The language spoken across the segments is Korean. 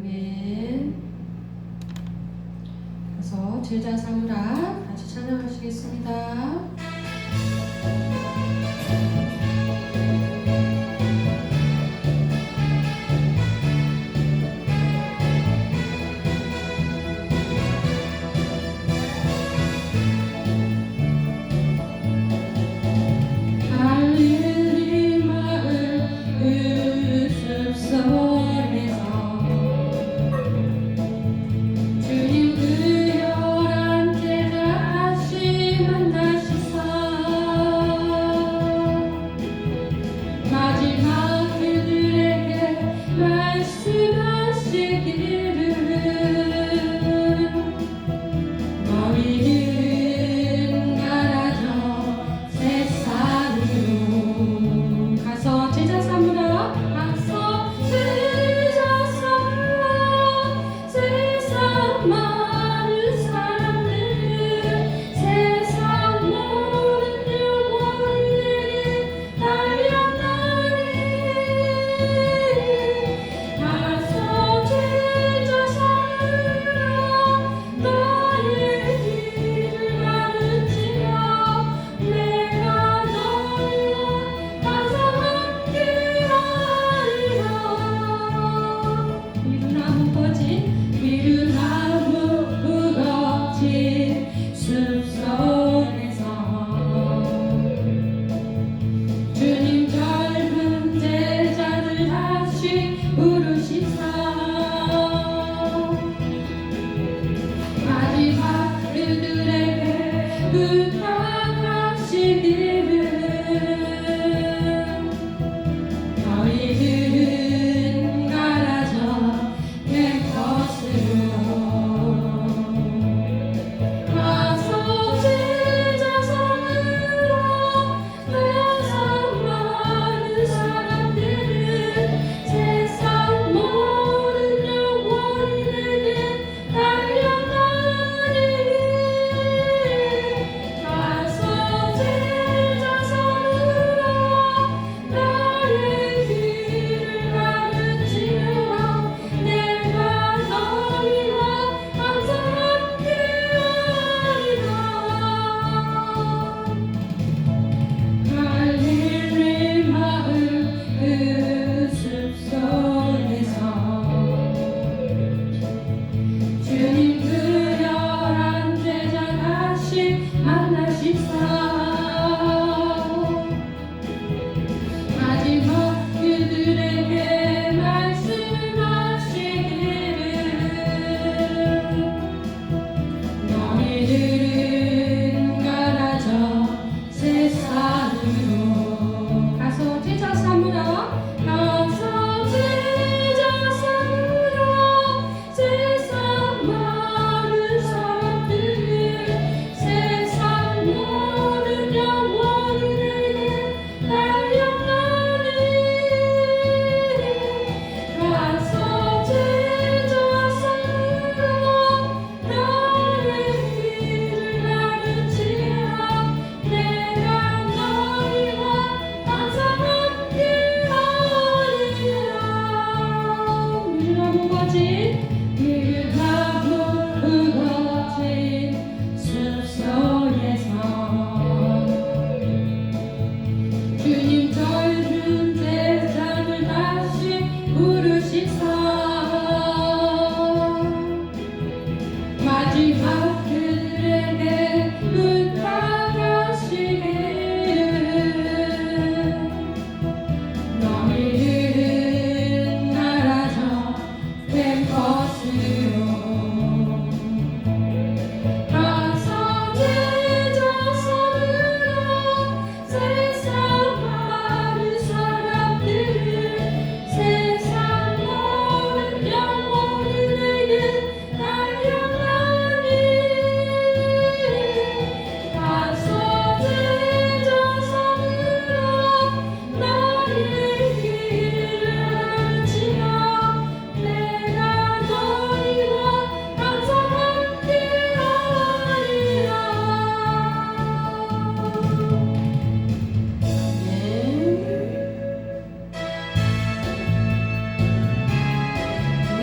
아멘. 그래서 제자 삼으라 같이 찬양하시겠습니다.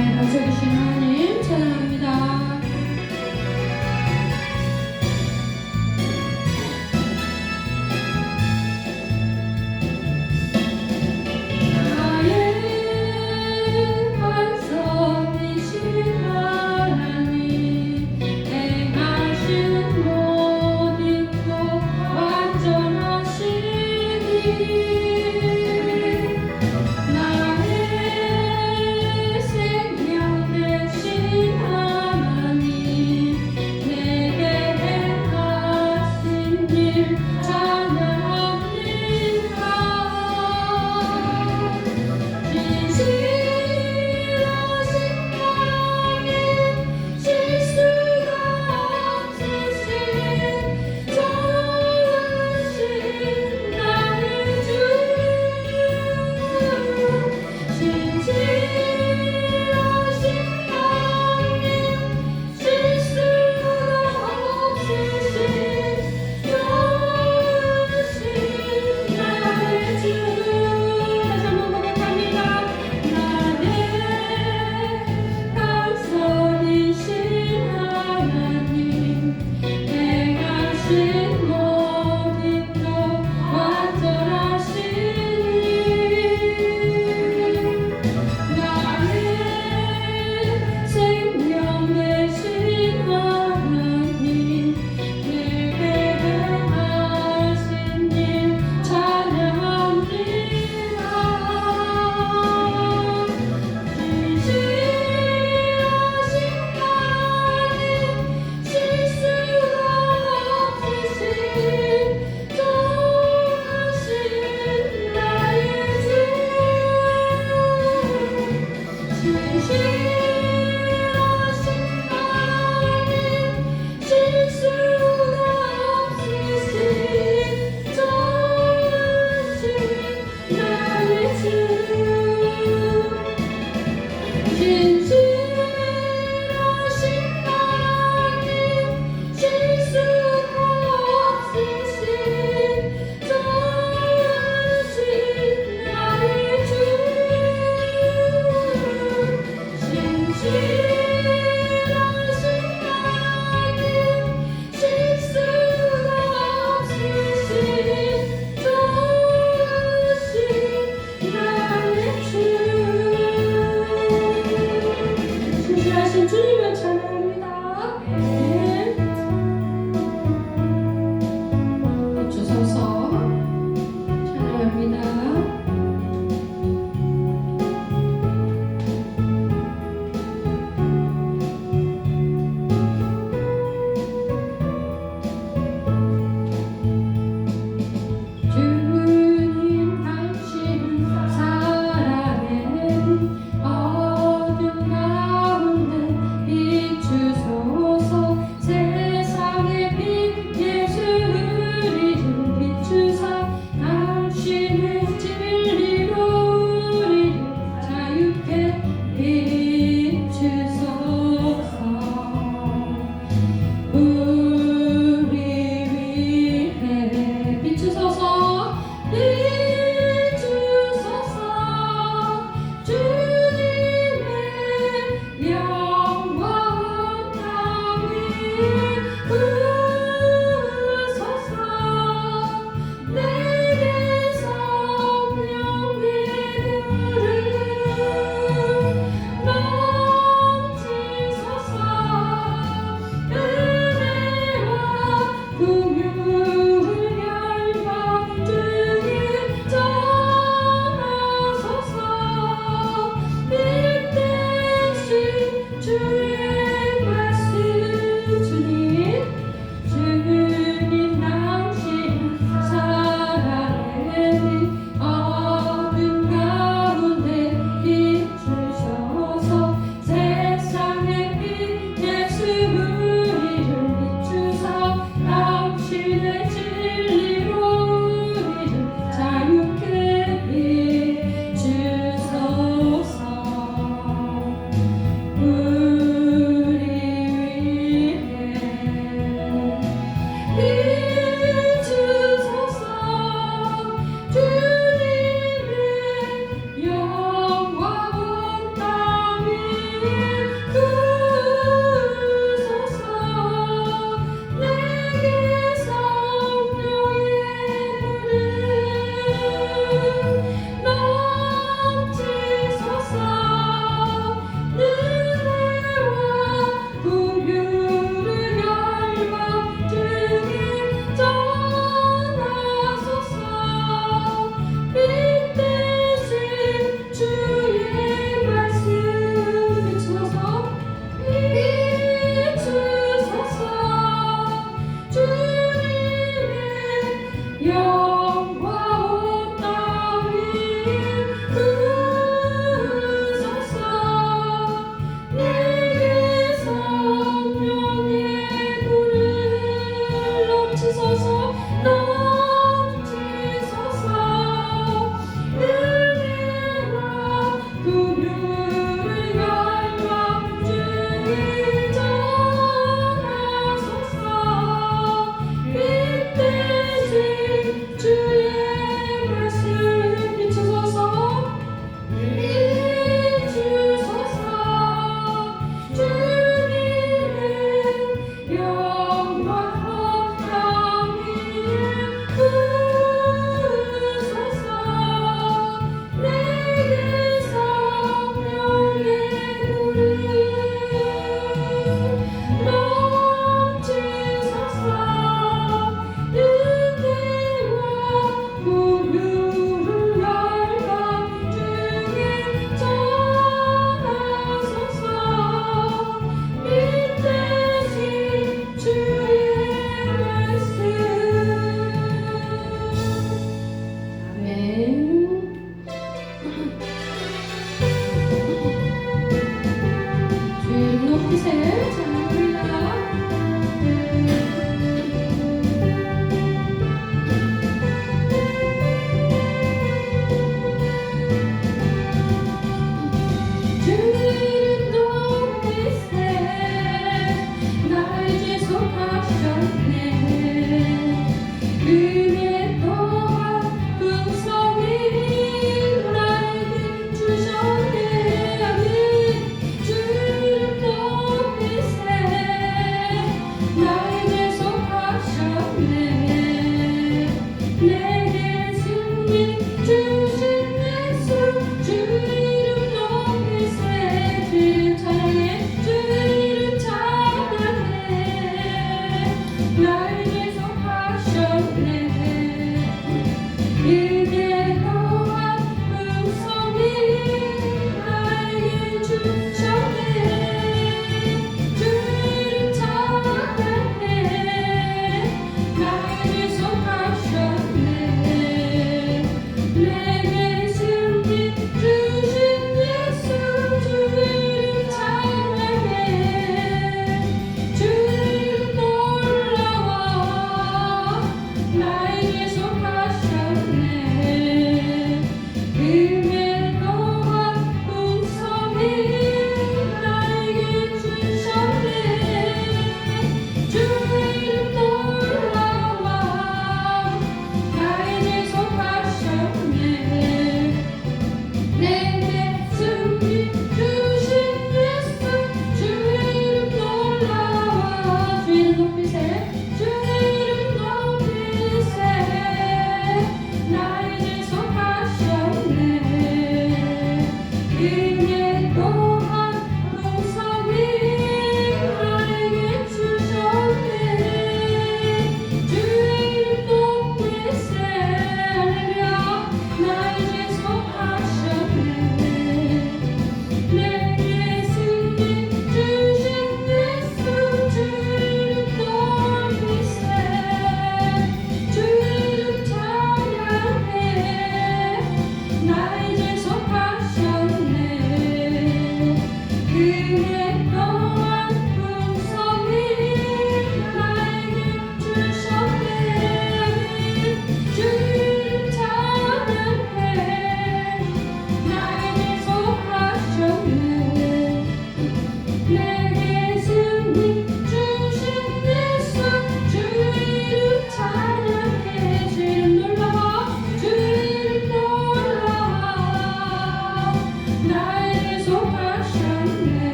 벌써주신 하나님 찬양합니다.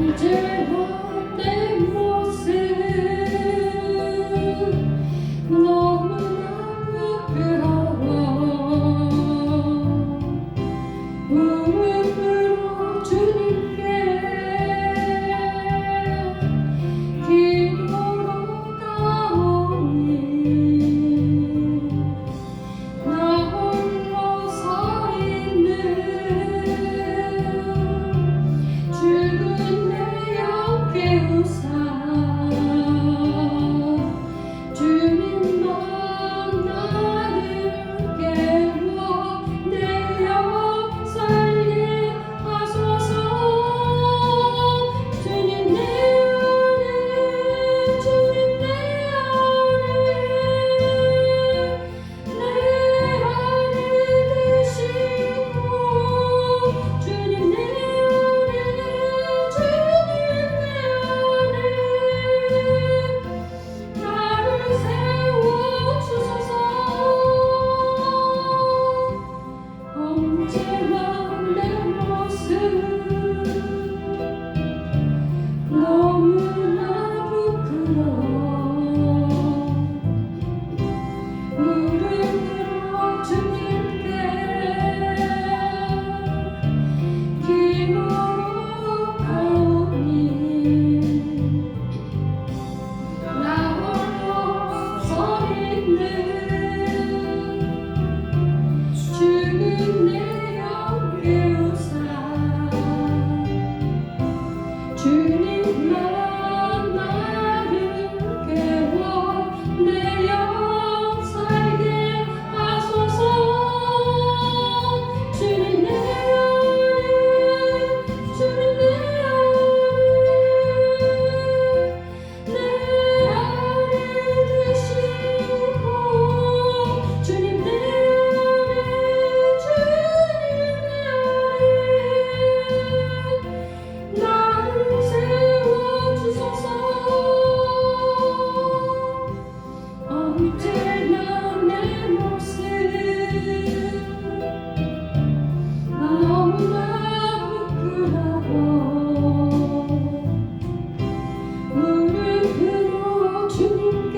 언제나 내 모습 너무나 부끄러워 무릎으로 주님께 기도로 가오니 나 홀로 서 있는 죽은 내 영 깨우사 주님만 나를 깨워 내 영 살게 하소서. 주님 내 안에 주님 내 안에 계시고 주님 내 안에 나를 세워주소서. 언제나 내 모습 너무나 부끄러워 무릎으로 주님께 기도로 가오니 나 홀로 서 있는 죽은 내 영 깨우사 주님만 나를 깨워 내 영 살게 하소서. 주님 내 안에 주님 내 안에 계시고 주님 내 안에 나를 세워주소서. 언제나 내 모습 너무나 부끄러워 무릎으로 주님께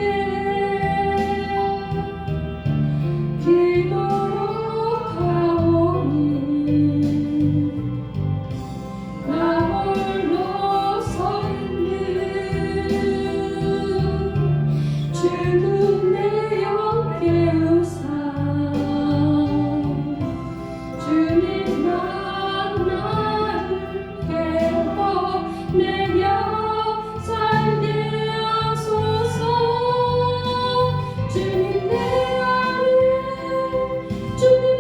기도로 가오니 나 홀로 서 있는 죽은 내 영 깨우사 주님만 나를 깨워 내 영 살게 하소서. 주님 내 안에 주님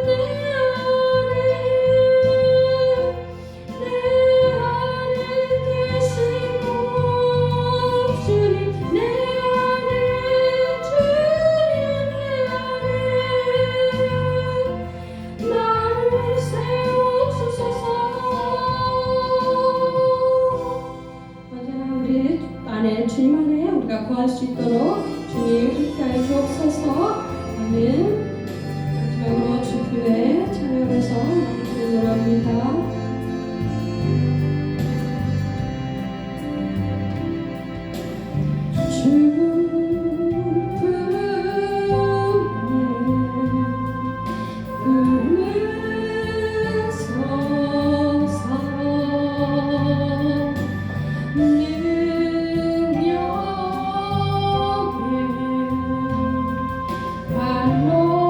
내 안에 계시고 주님 내 안에 나를 세워주소서. 언제나 우리 안에 주님 안에 우리가 거할 수 있도록 주님 함께하여 주옵소서. 아멘. 마지막으로 주교회 찬양에서 마무리하도록 합니다. 능력에 발로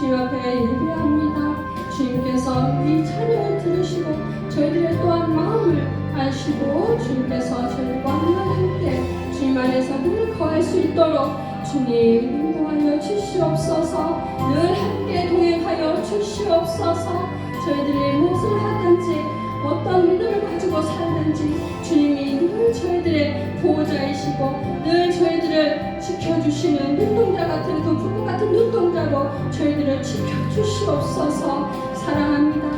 주님 앞에 예배합니다. 주님께서 이 찬양을 들으시고 저희들의 또한 마음을 아시고 주님께서 저희들과 늘 함께 주님 안에서 늘 거할 수 있도록 주님 인도하여 주시옵소서. 늘 함께 동행하여 주시옵소서. 저희들이 무엇을 하든지 어떤 믿음을 가지고 살든지 주님이 늘 저희들의 보호자이시고 늘 저희들을 지켜주시는 눈동자 같은 그 불꽃 같은 눈동자로 저희들을 지켜주시옵소서. 사랑합니다.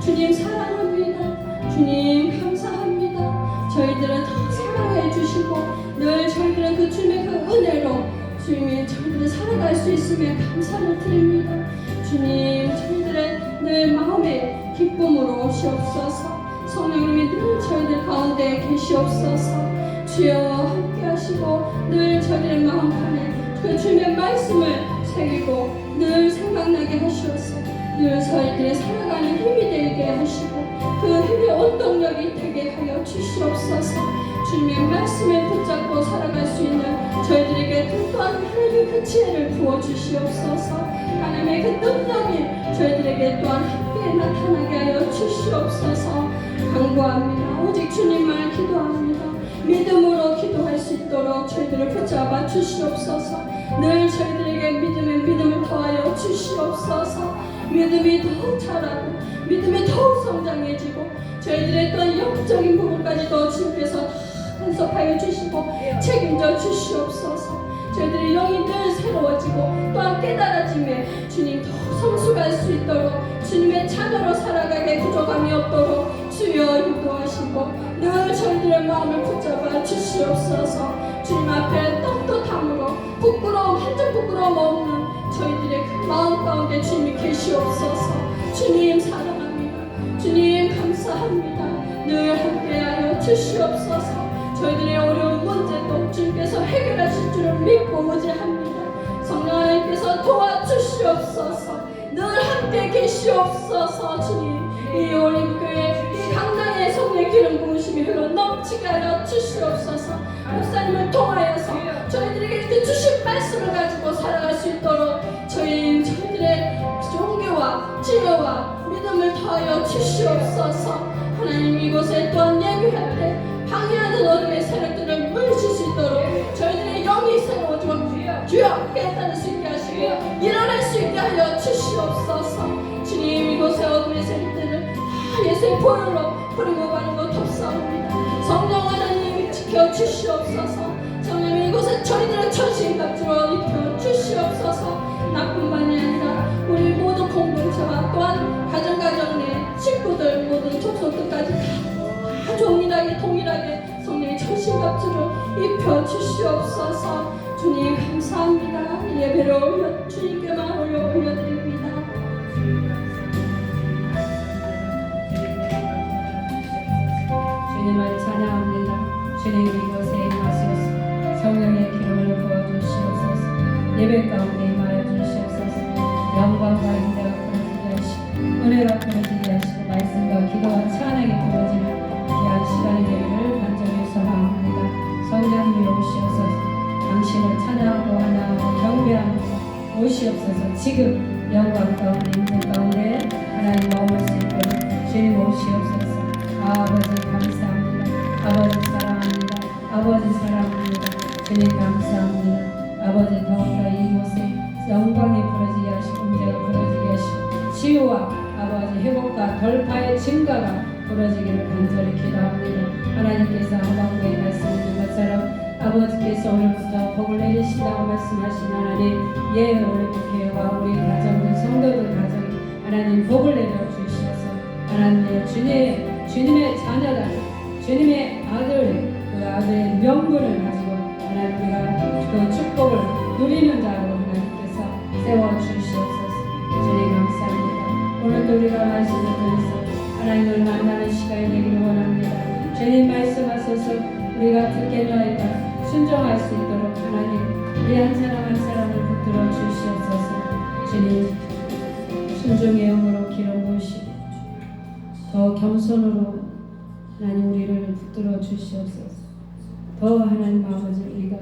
주님 사랑합니다. 주님 감사합니다. 저희들을 더 사랑해 주시고 늘 저희들은 그 주님의 그 은혜로 주님이 저희들을 살아갈 수 있음에 감사를 드립니다. 주님 저희들의 늘 마음의 기쁨으로 오시옵소서. 성령님이 늘 저희들 가운데 계시옵소서. 주여 함께 하시고 늘 저희들의 마음 안에 그 주님의 말씀을 새기고 늘 생각나게 하시옵소서. 늘 저희들의 살아가는 힘이 되게 하시고 그 힘의 원동력이 되게 하여 주시옵소서. 주님의 말씀에 붙잡고 살아갈 수 있는 저희들에게 또한 하나님의 그 지혜를 부어주시옵소서. 하나님의 그 능력이 저희들에게 또한 함께 나타나게 하여 주시옵소서. 간구합니다. 오직 주님만 기도합니다. 믿음으로 기도할 수 있도록 저희들을 붙잡아 주시옵소서. 늘 저희들에게 믿음을 더하여 주시옵소서. 믿음이 더욱 자라고 믿음이 더욱 성장해지고 저희들의 또한 영적인 부분까지도 주님께서 다 간섭하여 주시고 책임져 주시옵소서. 저희들의 영이 늘 새로워지고 또한 깨달아짐에 주님 더 성숙할 수 있도록 주님의 자녀로 살아가게 부족함이 없도록 주여 인도하시고 늘 저희들의 마음을 붙잡아 주시옵소서. 주님 앞에 떳떳함으로 부끄러움 한 점 부끄러움 없는 저희들의 그 마음 가운데 주님이 계시옵소서. 주님 사랑합니다. 주님 감사합니다. 늘 함께하여 주시옵소서. 저희들의 어려운 문제도 주님께서 해결하실 줄을 믿고 의지합니다. 성령 하나님께서 도와주시옵소서. 늘 함께 계시옵소서. 주님 이 올림교회 이 강단의 성령 기름 부으심이 흘러 넘치게 하여 주시옵소서. 목사님을 통하여서 저희들에게 이렇게 주신 말씀을 가지고 살아갈 수 있도록 저희들의 종교와 지혜와 믿음을 더하여 주시옵소서. 하나님 이곳에 또한 예배할 때 방해하는 어둠의 세력들을 물리칠 수 있도록 저희들의 영이 새로워지고 주여 깨달을 수 있게 하시고 일어날 수 있게 하여 주시옵소서. 주님 이곳의 어둠의 세력들을 다 예수의 보혈로 부르고 바르고 덮사옵니다. 성령 하나님 지켜주시옵소서. 성령 이곳에 저희들의 천신갑주로 입혀주시옵소서. 나뿐만이 아니라 우리 모두 공동체와 또한 가정 내 식구들 모든 족속들까지 다 동일하게 성령의 천신갑주를 입혀주시옵소서. 주님 감사합니다. 예배를 주님께만 올려드립니다. 주님을 찬양합니다. 주님 이곳에 임하소서. 성령의 기름을 부어주시옵소서. 예배 가운데 임하여 주시옵소서. 영광과 인자가 부어지게 하시고 은혜가 부어지게 하시고 말씀과 기도와 찬양이 부어지는 귀한 시간이 되기를 간절히 소망합니다. 성령님이 오시옵소서. 당신을 찬양하고 하나하고 경배하면서 오시옵소서. 지금 영광 가운데 인재 가운데 하나님 머물 수 있도록 주님 오시옵소서. 아버지 감사합니다. 아버지 사랑합니다. 아버지 사랑합니다. 주님 감사합니다. 아버지 더욱더 이곳에 영광이 부러지게 하시고 문제가 부러지게 하시고 치유와 아버지 회복과 돌파의 증가가 부러지기를 간절히 기도합니다. 하나님께서 하박국에 말씀하신 것처럼 아버지께서 오늘부터 복을 내리신다고 말씀하신 하나님 올림픽교회와 우리 가정들 성도들 가정이 하나님 복을 내려 주시옵소서. 하나님의 주님의 자녀다 주님의 아들 그 아들의 명분을 가지고 하나님 우리가 그 축복을 누리는 자로 하나님께서 세워주시옵소서. 주님 감사합니다. 오늘도 우리가 말씀을 들어서 하나님을 만나는 시간이 되기를 원합니다. 주님 말씀하소서. 우리가 듣겠나이다 순종할 수 있도록 하나님 우리 한 사람 한 사람을 붙들어 주시옵소서. 주님 순종의 영으로 기름 부으시고 더 겸손으로 하나님 우리를 붙들어 주시옵소서. 더 하나님 아버지 우리가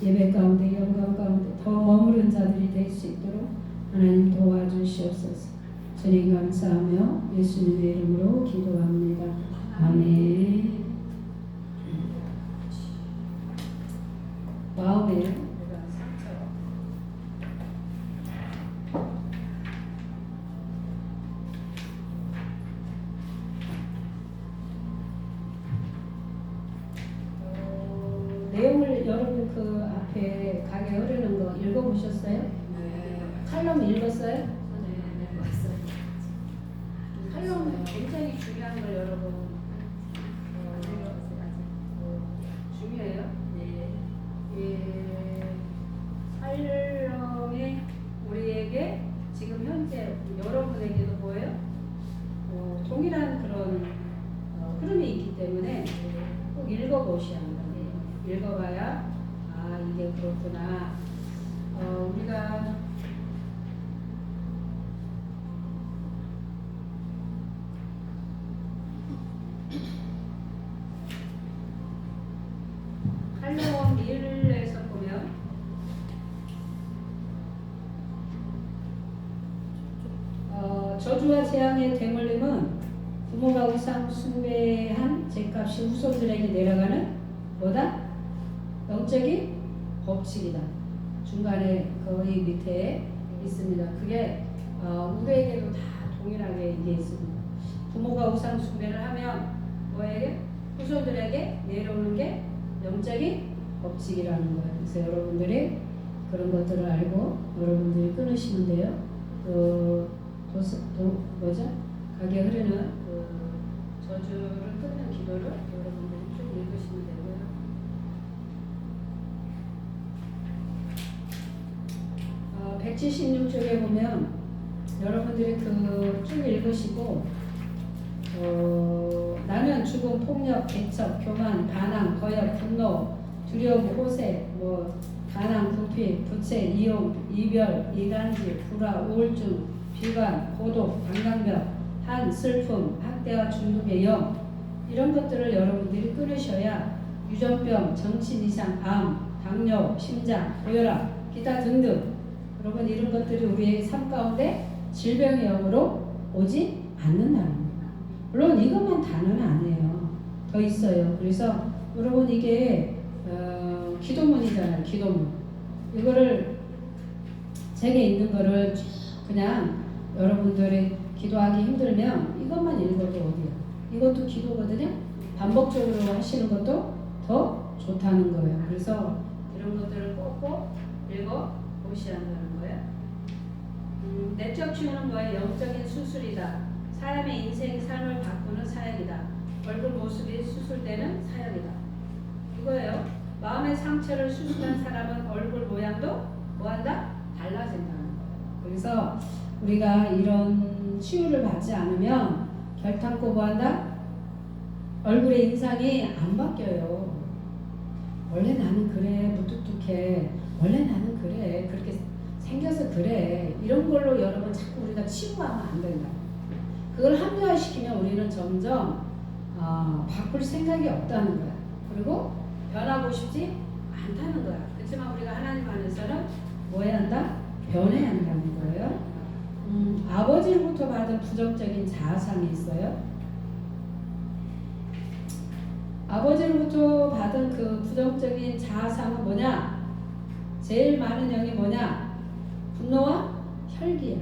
예배 가운데 영광 가운데 더 머무른 자들이 될 수 있도록 하나님 도와주시옵소서. 주님 감사하며 예수님의 이름으로 기도합니다. 아멘. 마음에 상처. 내용을 여러분 그 앞에 가게 흐르는 거 읽어보셨어요? 네. 칼럼 읽었어요? 네, 맞아요. 칼럼은 굉장히 중요한 걸 여러분 중요해요. 네. 예, 칼럼이 우리에게 지금 현재 여러분에게도 뭐예요? 동일한 그런 흐름이 있기 때문에 꼭 읽어보셔야 합니다. 읽어봐야 아 이게 그렇구나. 우리가 칼럼 1에서 보면 저주와 재앙의 대물림은 부모가 우상 숭배한 죄값이 후손들에게 내려가는 뭐다? 영적인 법칙이다. 중간에 거의 밑에 있습니다. 그게 우리에게도 다 동일하게 이게 있습니다. 부모가 우상 숭배를 하면 뭐에게? 후손들에게 내려오는 게 영적인 법칙이라는 거예요. 그래서 여러분들이 그런 것들을 알고 여러분들이 끊으시면 돼요. 뭐죠? 가게 흐르는 저주를 끊는 기도를 여러분들이 쭉 읽으시면 되고요. 176쪽에 보면 여러분들이 쭉 읽으시고 나는 죽음, 폭력, 개척, 교만, 반항, 거역, 분노, 두려움, 호세, 가난, 부피, 부채, 이용, 이별, 이간질, 불화, 우울증, 비관, 고독, 방광벽, 한, 슬픔, 학대와 중독의 영 이런 것들을 여러분들이 끊으셔야 유전병, 정신 이상, 암, 당뇨, 심장, 고혈압, 기타 등등 여러분 이런 것들이 우리의 삶 가운데 질병의 영으로 오지 않는다는 거예요. 물론 이것만 다는 아니에요. 더 있어요. 그래서 여러분 이게 기도문이잖아요. 기도문. 이거를 책에 있는 거를 그냥 여러분들이 기도하기 힘들면 이것만 읽어도 어디야. 이것도 기도거든요. 반복적으로 하시는 것도 더 좋다는 거예요. 그래서 이런 것들을 꼭꼭 읽어보셔야 한다는 거예요. 내적 치유는 뭐예요? 영적인 수술이다. 사람의 인생, 삶을 바꾸는 사역이다. 얼굴 모습이 수술되는 사역이다. 이거예요. 마음의 상처를 수술한 사람은 얼굴 모양도 뭐한다? 달라진다는 거예요. 그래서 우리가 이런 치유를 받지 않으면 결탄코 뭐한다? 얼굴의 인상이 안 바뀌어요. 원래 나는 그래, 무뚝뚝해. 원래 나는 그래, 그렇게 생겨서 그래. 이런 걸로 여러분 자꾸 우리가 치부하면 안 된다. 그걸 합리화시키면 우리는 점점 바꿀 생각이 없다는 거야. 그리고 변하고 싶지 않다는 거야. 그렇지만 우리가 하나님 안에서는 뭐 해야 한다? 변해야 한다는 거예요. 아버지로부터 받은 부정적인 자아상이 있어요. 아버지로부터 받은 그 부정적인 자아상은 뭐냐? 제일 많은 영이 뭐냐? 분노와 혈기야.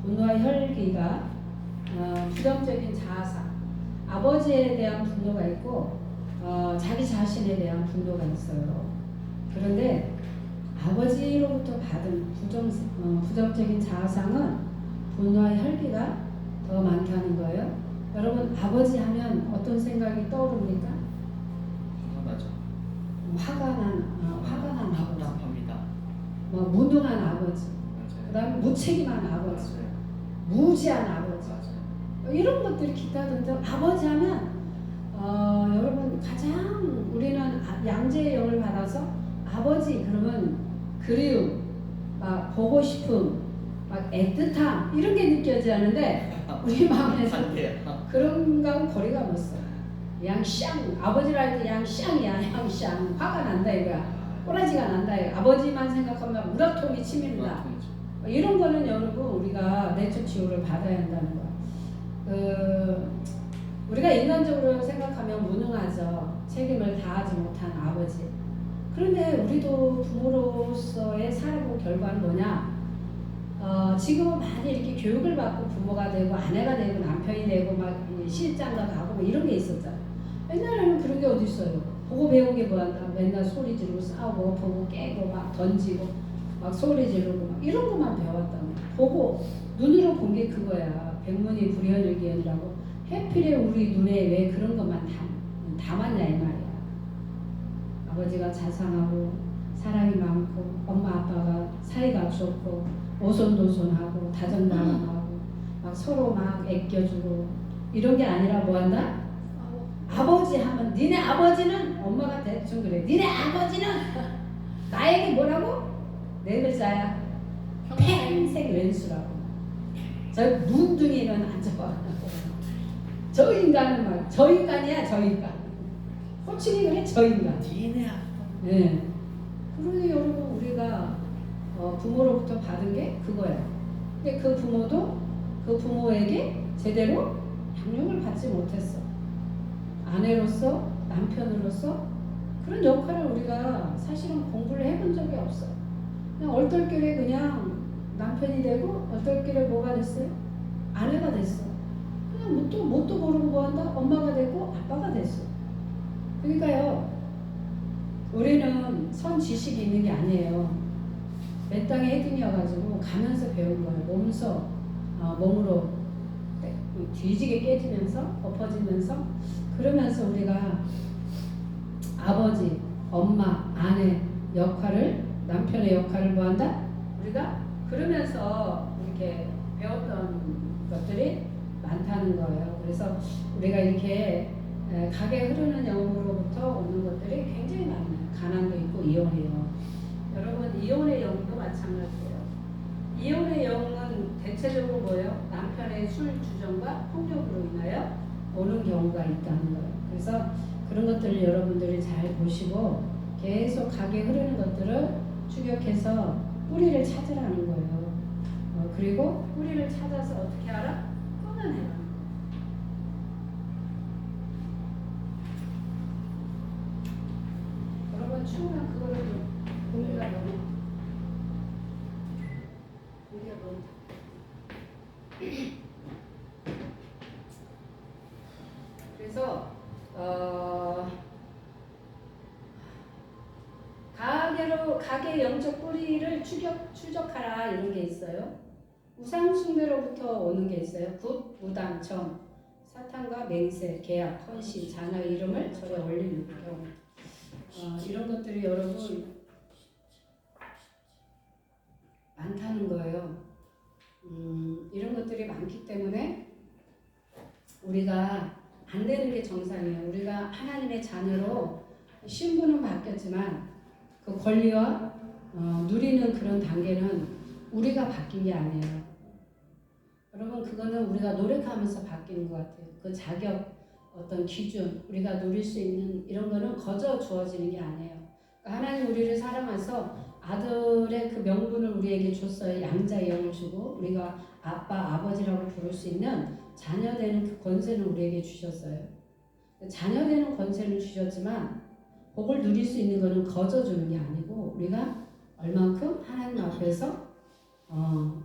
분노와 혈기가 부정적인 자아상. 아버지에 대한 분노가 있고 자기 자신에 대한 분노가 있어요. 그런데 아버지로부터 받은 부정적인 자아상은 분노와 혈기가 더 많다는 거예요. 여러분 아버지 하면 어떤 생각이 떠오릅니까? 맞아. 화가 난 아버지, 답답합니다. 무능한 아버지, 맞아요. 그다음에 무책임한 아버지, 맞아요. 무지한 아버지, 맞아요. 이런 것들이 기타 등등. 아버지 하면 여러분 가장 우리는 양재의 영을 받아서 아버지 그러면 그리움, 막 보고 싶음, 막 애틋함 이런 게 느껴지지 않는데 우리 마음에서 그런 거하고 거리가 멀어. 양쌍 아버지를 할 때 양쌍이야. 양쌍 화가 난다 이거야. 꼬라지가 난다 이거. 아버지만 생각하면 우라통이 치민다. 이런 거는 여러분 우리가 내적 치유를 받아야 한다는 거. 우리가 인간적으로 생각하면 무능하죠. 책임을 다하지 못한 아버지. 그런데 우리도 부모로서의 살아본 결과는 뭐냐? 지금은 많이 이렇게 교육을 받고 부모가 되고 아내가 되고 남편이 되고 막 시집장가 가고 뭐 이런 게 있었잖아. 옛날에는 그런 게 어디 있어요? 보고 배운 게 뭐한다? 맨날 소리 지르고 싸우고 보고 깨고 막 던지고 막 소리 지르고 막 이런 것만 배웠다는 거야. 보고 눈으로 본 게 그거야. 백문이 불여일견이라고. 해필에 우리 눈에 왜 그런 것만 담았냐 이 말이야. 아버지가 자상하고 사랑이 많고 엄마 아빠가 사이가 좋고 오손도손하고 다정다감하고 막 서로 막 애껴주고 이런 게 아니라 뭐한다? 아버지 하면 니네 아버지는 엄마가 대충 그래. 니네 아버지는 나에게 뭐라고? 네 글자야. 평생 왼수라고. 저 문둥이는 안 좋아. 저 인간은 말, 저 인간이야, 저 인간. 호칭이 그래, 저 인간. 니네 아빠. 네. 그러니 여러분 우리가 부모로부터 받은 게 그거야. 근데 그 부모도 그 부모에게 제대로 양육을 받지 못했어. 아내로서, 남편으로서 그런 역할을 우리가 사실은 공부를 해본 적이 없어. 그냥 얼떨결에 그냥 남편이 되고 얼떨결에 뭐가 됐어요? 아내가 됐어. 그냥 뭣도 모르고 뭐한다? 엄마가 되고 아빠가 됐어. 그러니까요. 우리는 선 지식이 있는 게 아니에요. 몇 땅의 헤딩이어가지고 가면서 배운 거예요. 몸으로 뒤지게 깨지면서 엎어지면서 그러면서 우리가 아버지, 엄마, 아내 역할을 남편의 역할을 뭐한다? 우리가 그러면서 이렇게 배웠던 것들이 많다는 거예요. 그래서 우리가 이렇게 가게 흐르는 영으로부터 오는 것들이 굉장히 많아요. 가난도 있고 이혼이요. 여러분 이혼의 영도 마찬가지예요. 이혼의 영은 대체적으로 뭐예요? 남편의 술 주정과 폭력으로 인하여 오는 경우가 있다는 거예요. 그래서 그런 것들을 여러분들이 잘 보시고 계속 가게 흐르는 것들을 추격해서 뿌리를 찾으라는 거예요. 그리고 뿌리를 찾아서 어떻게 하라? 끊어내라. 여러분 충분한 그거를 좀 공부가 너무 그래서 가게 영적 뿌리를 추적하라 이런 게 있어요. 우상 숭배로부터 오는 게 있어요. 굿, 무당, 점, 사탄과 맹세, 계약, 헌신, 자녀의 이름을 절에 올리는 경우. 이런 것들이 여러분 많다는 거예요. 이런 것들이 많기 때문에 우리가 안 되는 게 정상이에요. 우리가 하나님의 자녀로 신분은 바뀌었지만 그 권리와 누리는 그런 단계는 우리가 바뀐 게 아니에요. 여러분 그거는 우리가 노력하면서 바뀌는 것 같아요. 그 자격, 어떤 기준, 우리가 누릴 수 있는 이런 거는 거저 주어지는 게 아니에요. 그러니까 하나님 우리를 사랑해서 아들의 그 명분을 우리에게 줬어요. 양자의 영을 주고 우리가 아빠, 아버지라고 부를 수 있는 자녀 되는 그 권세는 우리에게 주셨어요. 자녀 되는 권세를 주셨지만 복을 누릴 수 있는 것은 거저 주는 게 아니고 우리가 얼만큼 하나님 앞에서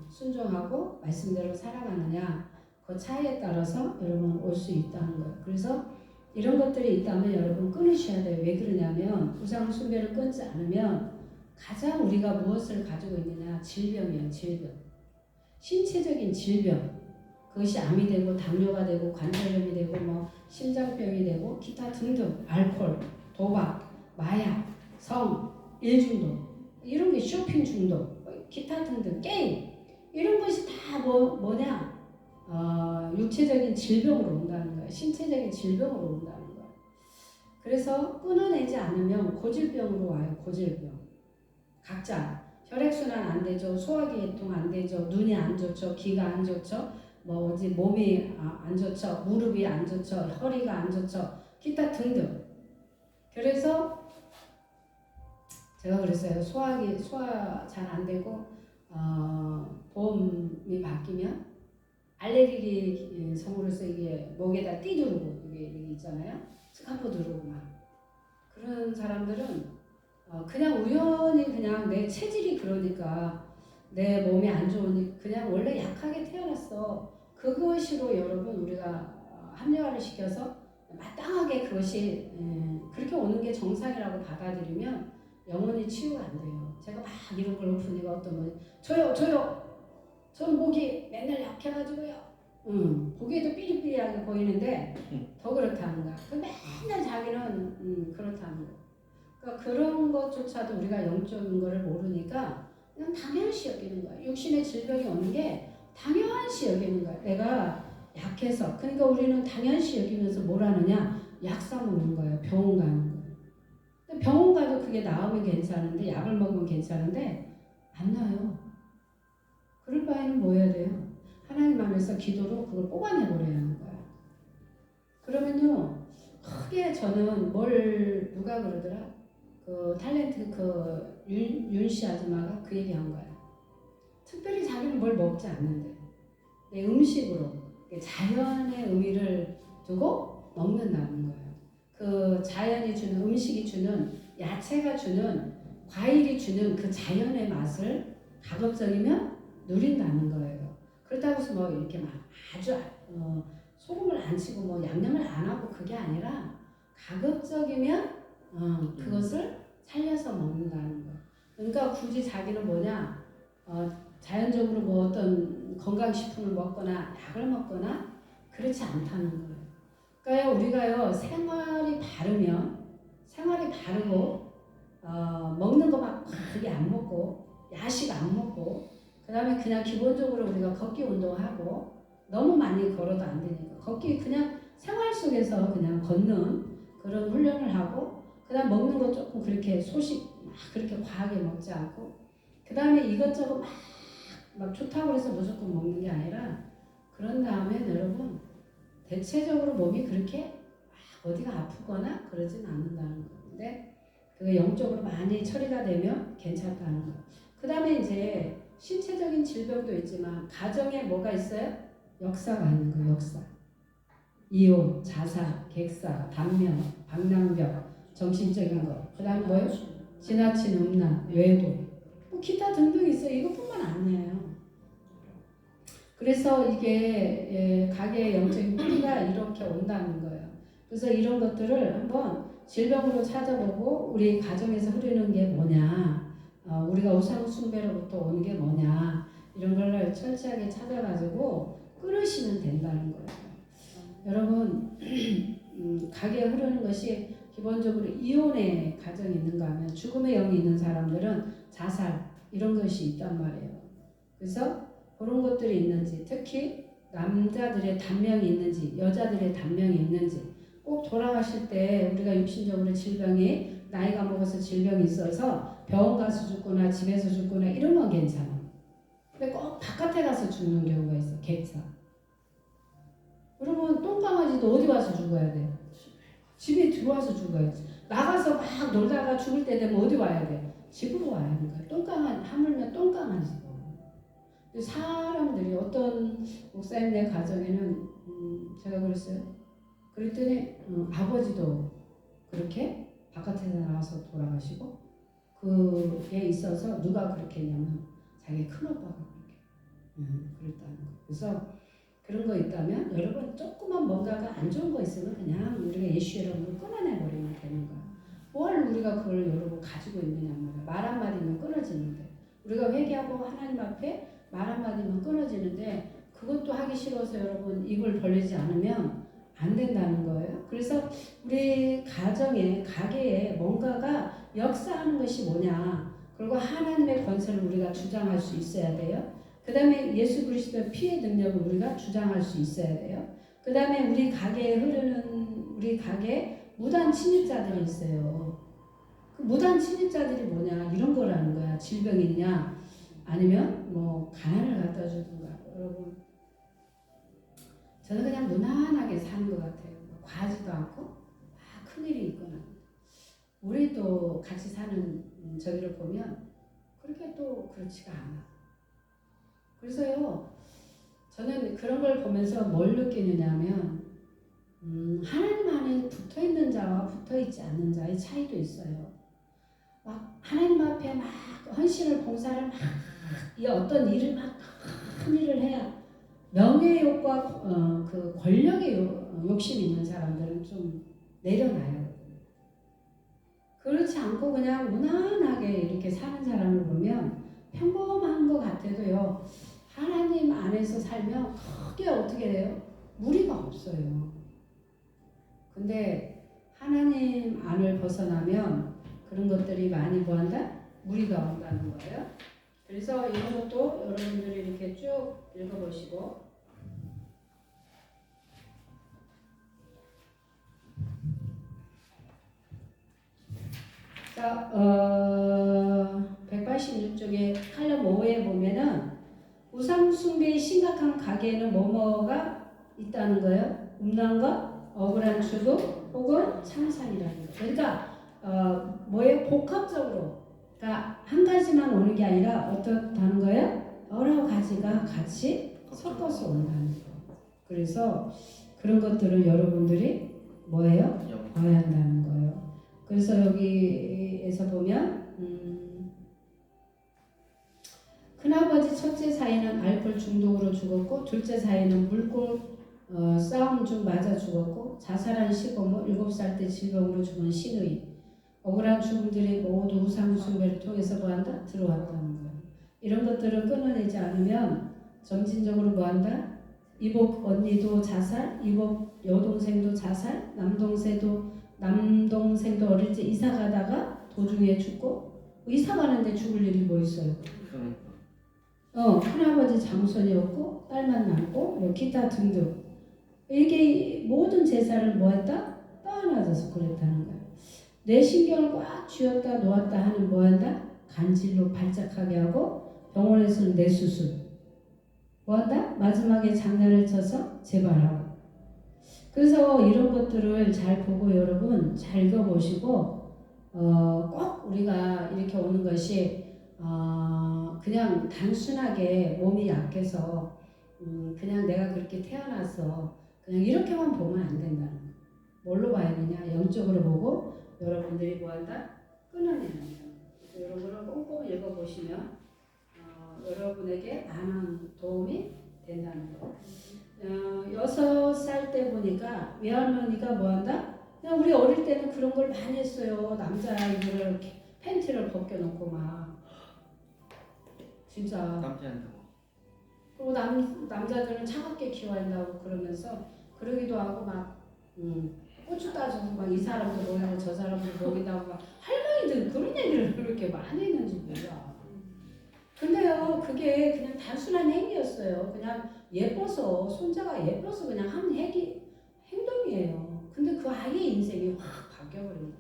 순종하고 말씀대로 살아가느냐 그 차이에 따라서 여러분 올 수 있다는 거예요. 그래서 이런 것들이 있다면 여러분 끊으셔야 돼요. 왜 그러냐면 우상 숭배를 끊지 않으면 가장 우리가 무엇을 가지고 있느냐 질병이에요. 질병. 신체적인 질병. 그것이 암이 되고 당뇨가 되고 관절염이 되고 뭐 심장병이 되고 기타 등등 알코올, 도박, 마약, 성, 일중독 이런 게 쇼핑 중독, 기타 등등 게임 이런 것이 다 뭐냐 육체적인 질병으로 온다는 거예요. 신체적인 질병으로 온다는 거예요. 그래서 끊어내지 않으면 고질병으로 와요. 고질병. 각자 혈액순환 안 되죠. 소화기통 안 되죠. 눈이 안 좋죠. 귀가 안 좋죠. 몸이 안 좋죠. 무릎이 안 좋죠. 허리가 안 좋죠. 기타 등등. 그래서 제가 그랬어요. 소화 잘 안 되고 봄이 바뀌면 알레르기 성으로서 이게 목에다 띠 두르고 이게 있잖아요. 스카프 두르고 막 그런 사람들은 그냥 우연히 그냥 내 체질이 그러니까 내 몸이 안 좋으니 그냥 원래 약하게 태어났어. 그것으로 여러분 우리가 합리화를 시켜서 마땅하게 그것이 그렇게 오는 게 정상이라고 받아들이면 영원히 치유가 안 돼요. 제가 막 이런 걸 읊으니까 어떤 분이 저요 저는 목이 맨날 약해가지고요. 보기에도 삐리삐리하게 보이는데 더 그렇다는 거야. 맨날 자기는 그렇다는 거야. 그러니까 그런 것조차도 우리가 영적인 거를 모르니까 그냥 당연시 여기는 거야. 육신의 질병이 오는 게 당연시 여기는 거야. 내가 약해서. 그러니까 우리는 당연시 여기면서 뭘 하느냐? 약 사 먹는 거예요. 병원 가는 거예요. 근데 병원 가도 그게 나으면 괜찮은데 약을 먹으면 괜찮은데 안 나요. 그럴 바에는 뭐 해야 돼요? 하나님 안에서 기도로 그걸 뽑아내버려야 하는 거야. 그러면요, 크게 저는 누가 그러더라? 그 탤런트 윤씨 아줌마가 그 얘기 한 거야. 특별히 자기는 뭘 먹지 않는데, 내 음식으로, 자연의 의미를 두고 먹는다는 거예요. 그 자연이 주는, 음식이 주는, 야채가 주는, 과일이 주는 그 자연의 맛을 가급적이면 누린다는 거예요. 그렇다고 해서 뭐 이렇게 막 아주 소금을 안 치고 뭐 양념을 안 하고 그게 아니라 가급적이면 그것을 살려서 먹는다는 거. 그러니까 굳이 자기는 뭐냐 자연적으로 뭐 어떤 건강식품을 먹거나 약을 먹거나 그렇지 않다는 거예요. 그러니까 우리가요 생활이 바르고 먹는 거 막 그게 안 먹고 야식 안 먹고 그 다음에 그냥 기본적으로 우리가 걷기 운동하고 너무 많이 걸어도 안 되니까 걷기 그냥 생활 속에서 그냥 걷는 그런 훈련을 하고 그 다음 먹는 거 조금 그렇게 소식 막 그렇게 과하게 먹지 않고 그 다음에 이것저것 막 좋다고 해서 무조건 먹는 게 아니라 그런 다음에 여러분 대체적으로 몸이 그렇게 어디가 아프거나 그러진 않는다는 건데 그게 영적으로 많이 처리가 되면 괜찮다는 거. 그 다음에 이제 신체적인 질병도 있지만 가정에 뭐가 있어요? 역사가 있는 거예요. 역사. 이혼, 자살, 객사, 단명, 방랑벽, 정신적인 거. 그 다음에 뭐예요? 지나친 음란, 외도. 뭐 기타 등등 있어요. 이것뿐만 아니에요. 그래서 이게 가게의 영적인 뿌리가 이렇게 온다는 거예요. 그래서 이런 것들을 한번 질병으로 찾아보고 우리 가정에서 흐르는 게 뭐냐 우리가 우상 숭배로부터 오는 게 뭐냐 이런 걸 철저하게 찾아가지고 끊으시면 된다는 거예요. 여러분 가게에 흐르는 것이 기본적으로 이혼의 가정이 있는가 하면 죽음의 영이 있는 사람들은 자살 이런 것이 있단 말이에요. 그래서 그런 것들이 있는지 특히 남자들의 단명이 있는지 여자들의 단명이 있는지 꼭 돌아가실 때 우리가 육신적으로 질병이 나이가 먹어서 질병이 있어서 병원 가서 죽거나 집에서 죽거나 이런 건 괜찮아. 근데 꼭 바깥에 가서 죽는 경우가 있어. 객사. 그러면 똥강아지도 어디 와서 죽어야 돼? 집에 들어와서 죽어야지. 나가서 막 놀다가 죽을 때 되면 어디 와야 돼? 집으로 와야 하는 거야. 똥강아지 하물며 똥강아지고. 사람들이 어떤 목사님네 가정에는 제가 그랬어요. 그랬더니 아버지도 그렇게 바깥에서 나와서 돌아가시고 그에 있어서 누가 그렇게 했냐면 자기 큰오빠가 그렇게 그랬다는 거예요. 그래서 그런 거 있다면 여러분 조그만 뭔가가 안 좋은 거 있으면 그냥 우리가 예수 이름으로 끊어내버리면 되는 거야. 뭘 우리가 그걸 여러분 가지고 있느냐 말이야. 말 한마디면 끊어지는데 우리가 회개하고 하나님 앞에 말 한마디면 끊어지는데 그것도 하기 싫어서 여러분 입을 벌리지 않으면 안 된다는 거예요. 그래서 우리 가게에 뭔가가 역사하는 것이 뭐냐. 그리고 하나님의 권세를 우리가 주장할 수 있어야 돼요. 그 다음에 예수 그리스도의 피의 능력을 우리가 주장할 수 있어야 돼요. 그 다음에 우리 가게에 무단 침입자들이 있어요. 그 무단 침입자들이 뭐냐 이런 거라는 거야. 질병이 있냐 아니면 뭐 가난을 갖다 주든가. 여러분 저는 그냥 무난하게 사는 것 같아요. 과하지도 않고 막 큰일이 있거나. 우리 또 같이 사는 저기를 보면 그렇게 또 그렇지가 않아. 그래서요, 저는 그런 걸 보면서 뭘 느끼느냐면 하나님 안에 붙어 있는 자와 붙어 있지 않는 자의 차이도 있어요. 막 하나님 앞에 막 헌신을 봉사를 막 이 어떤 일을 막 큰 일을 해야 명예욕과 그 권력의 욕심 있는 사람들은 좀 내려놔요. 그렇지 않고 그냥 무난하게 이렇게 사는 사람을 보면 평범한 것 같아도요, 하나님 안에서 살면 크게 어떻게 돼요? 무리가 없어요. 근데 하나님 안을 벗어나면 그런 것들이 많이 뭐한다? 무리가 온다는 거예요. 그래서 이런 것도 여러분들이 이렇게 쭉 읽어보시고, 자, 186쪽에 칼럼 5에 보면은 우상 숭배의 심각한 가게에는 뭐뭐가 있다는 거예요. 음란과 억울한 추구 혹은 창산이라는 거. 그러니까 뭐에 복합적으로, 그러니까 한 가지만 오는 게 아니라 어떻다는 거예요? 여러 가지가 같이 섞어서 온다는 거. 그래서 그런 것들을 여러분들이 뭐예요? 봐야 한다는 거예요. 그래서 여기에서 보면 큰아버지 첫째 사이는 알코올 중독으로 죽었고 둘째 사이는 물골 싸움 중 맞아 죽었고 자살한 시고모 7살 때 질병으로 죽은 신의 억울한 죽음들이 모두 우상 숭배를 통해서 뭐한다? 들어왔다는 거예요. 이런 것들을 끊어내지 않으면 점진적으로 뭐한다? 이복 언니도 자살, 이복 여동생도 자살, 남동생도 어릴 때 이사 가다가 도중에 죽고 이사 가는데 죽을 일이 뭐 있어요? 큰아버지 장손이었고 딸만 남고 뭐 기타 등등 이게 모든 제사를 뭐했다? 떠안아져서 그랬다는 거예요. 내 신경을 꽉 쥐었다 놓았다 하는 뭐한다? 간질로 발작하게 하고 병원에서는 뇌수술 뭐한다? 마지막에 장난을 쳐서 재발하고. 그래서 이런 것들을 잘 보고 여러분 잘 읽어보시고 꼭 우리가 이렇게 오는 것이 그냥 단순하게 몸이 약해서 그냥 내가 그렇게 태어나서 그냥 이렇게만 보면 안 된다는 거예요. 뭘로 봐야 되냐? 영적으로 보고 여러분들이 뭐한다? 끊어내는 거예요. 이런 거를 꼼꼼히 읽어보시면 여러분에게 많은 도움이 된다는 거. 6살 때 보니까 외할머니가 뭐한다? 그냥 우리 어릴 때는 그런 걸 많이 했어요. 남자아이들을 이렇게 팬티를 벗겨놓고 막 진짜. 남자한다고. 그리고 남자들은 차갑게 키워야 한다고 그러면서 그러기도 하고 막 고추 따주고 막 이 사람도 먹이고 저 사람도 먹이다고 막 할머니들 그런 얘기를 그렇게 많이 했는지 몰라. 근데요 그게 그냥 단순한 행위였어요. 그냥 예뻐서 손자가 예뻐서 그냥 한 행동이에요. 근데 그 아이의 인생이 확 바뀌어버린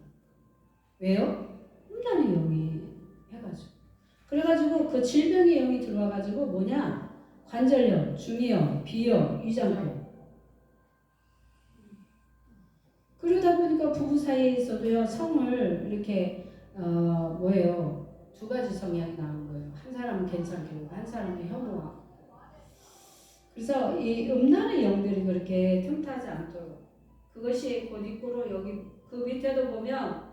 거예요. 왜요? 음란의 영이 해가지고. 그래가지고 그 질병의 영이 들어와가지고 뭐냐? 관절염, 중이염, 비염, 위장병. 그러다 보니까 부부 사이에서도요 성을 이렇게 뭐예요? 두 가지 성향이 나온 거예요. 한 사람은 괜찮게 하고 한 사람은 혐오하고. 그래서 이 음란의 영들이 그렇게 틈타지 않도록 그것이 곧 입구로 여기 그 밑에도 보면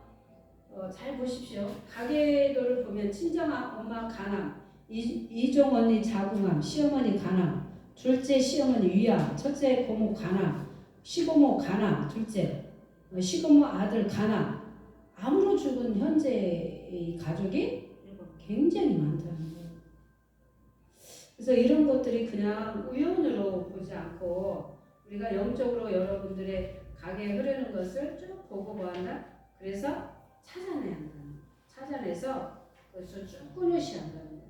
잘 보십시오. 가계도를 보면 친정 엄마 간암, 이종 언니 자궁암, 시어머니 간암, 둘째 시어머니 위암, 첫째 고모 간암, 시고모 간암, 둘째 시고모 아들 간암. 암으로 죽은 현재 이 가족이 굉장히 많다는 거예요. 그래서 이런 것들이 그냥 우연으로 보지 않고 우리가 영적으로 여러분들의 가게에 흐르는 것을 쭉 보고 뭐한다? 그래서 찾아내야 한다는 거예요. 찾아내서 그것을 쭉 끊으셔야 한다는 거예요.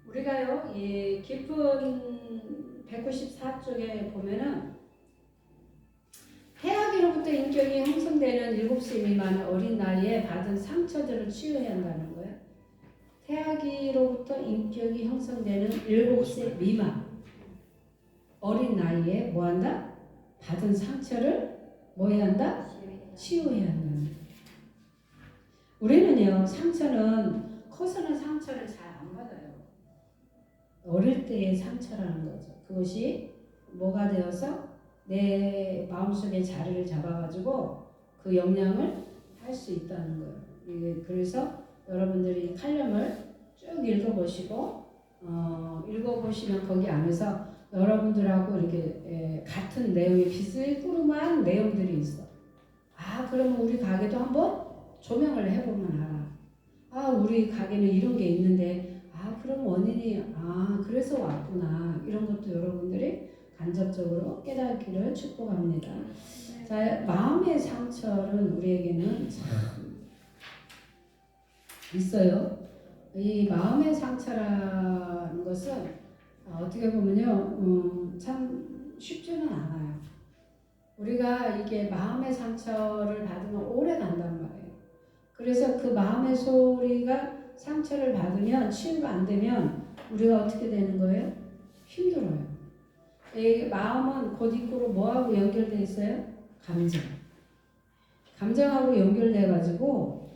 우리가요, 이 깊은 194쪽에 보면은 태아기로부터 인격이 형성되는 7세 미만의 어린 나이에 받은 상처들을 치유해야 한다는 거예요. 태아기로부터 인격이 형성되는 7세 미만 어린 나이에 뭐한다? 받은 상처를 뭐 해야 한다? 치유해야 한다는 거예요. 우리는요 상처는 커서는 상처를 잘 안 받아요. 어릴 때의 상처라는 거죠. 그것이 뭐가 되어서 내 마음속에 자리를 잡아가지고 그 영향을 할 수 있다는 거예요. 그래서 여러분들이 칼럼을 쭉 읽어보시고 읽어보시면 거기 안에서 여러분들하고 이렇게 같은 내용이 비스꾸름한 내용들이 있어. 아, 그러면 우리 가게도 한번 조명을 해보면 알아. 아, 우리 가게는 이런 게 있는데, 아, 그럼 원인이, 아, 그래서 왔구나. 이런 것도 여러분들이 간접적으로 깨닫기를 축복합니다. 자, 마음의 상처는 우리에게는 참 있어요. 이 마음의 상처라는 것은 어떻게 보면요, 참 쉽지는 않아요. 우리가 이게 마음의 상처를 받으면 오래 간단 말이에요. 그래서 그 마음의 소리가 상처를 받으면 치유가 안 되면 우리가 어떻게 되는 거예요? 힘들어요. 이 마음은 곧 입구로 뭐하고 연결되어 있어요? 감정. 감정하고 연결돼 가지고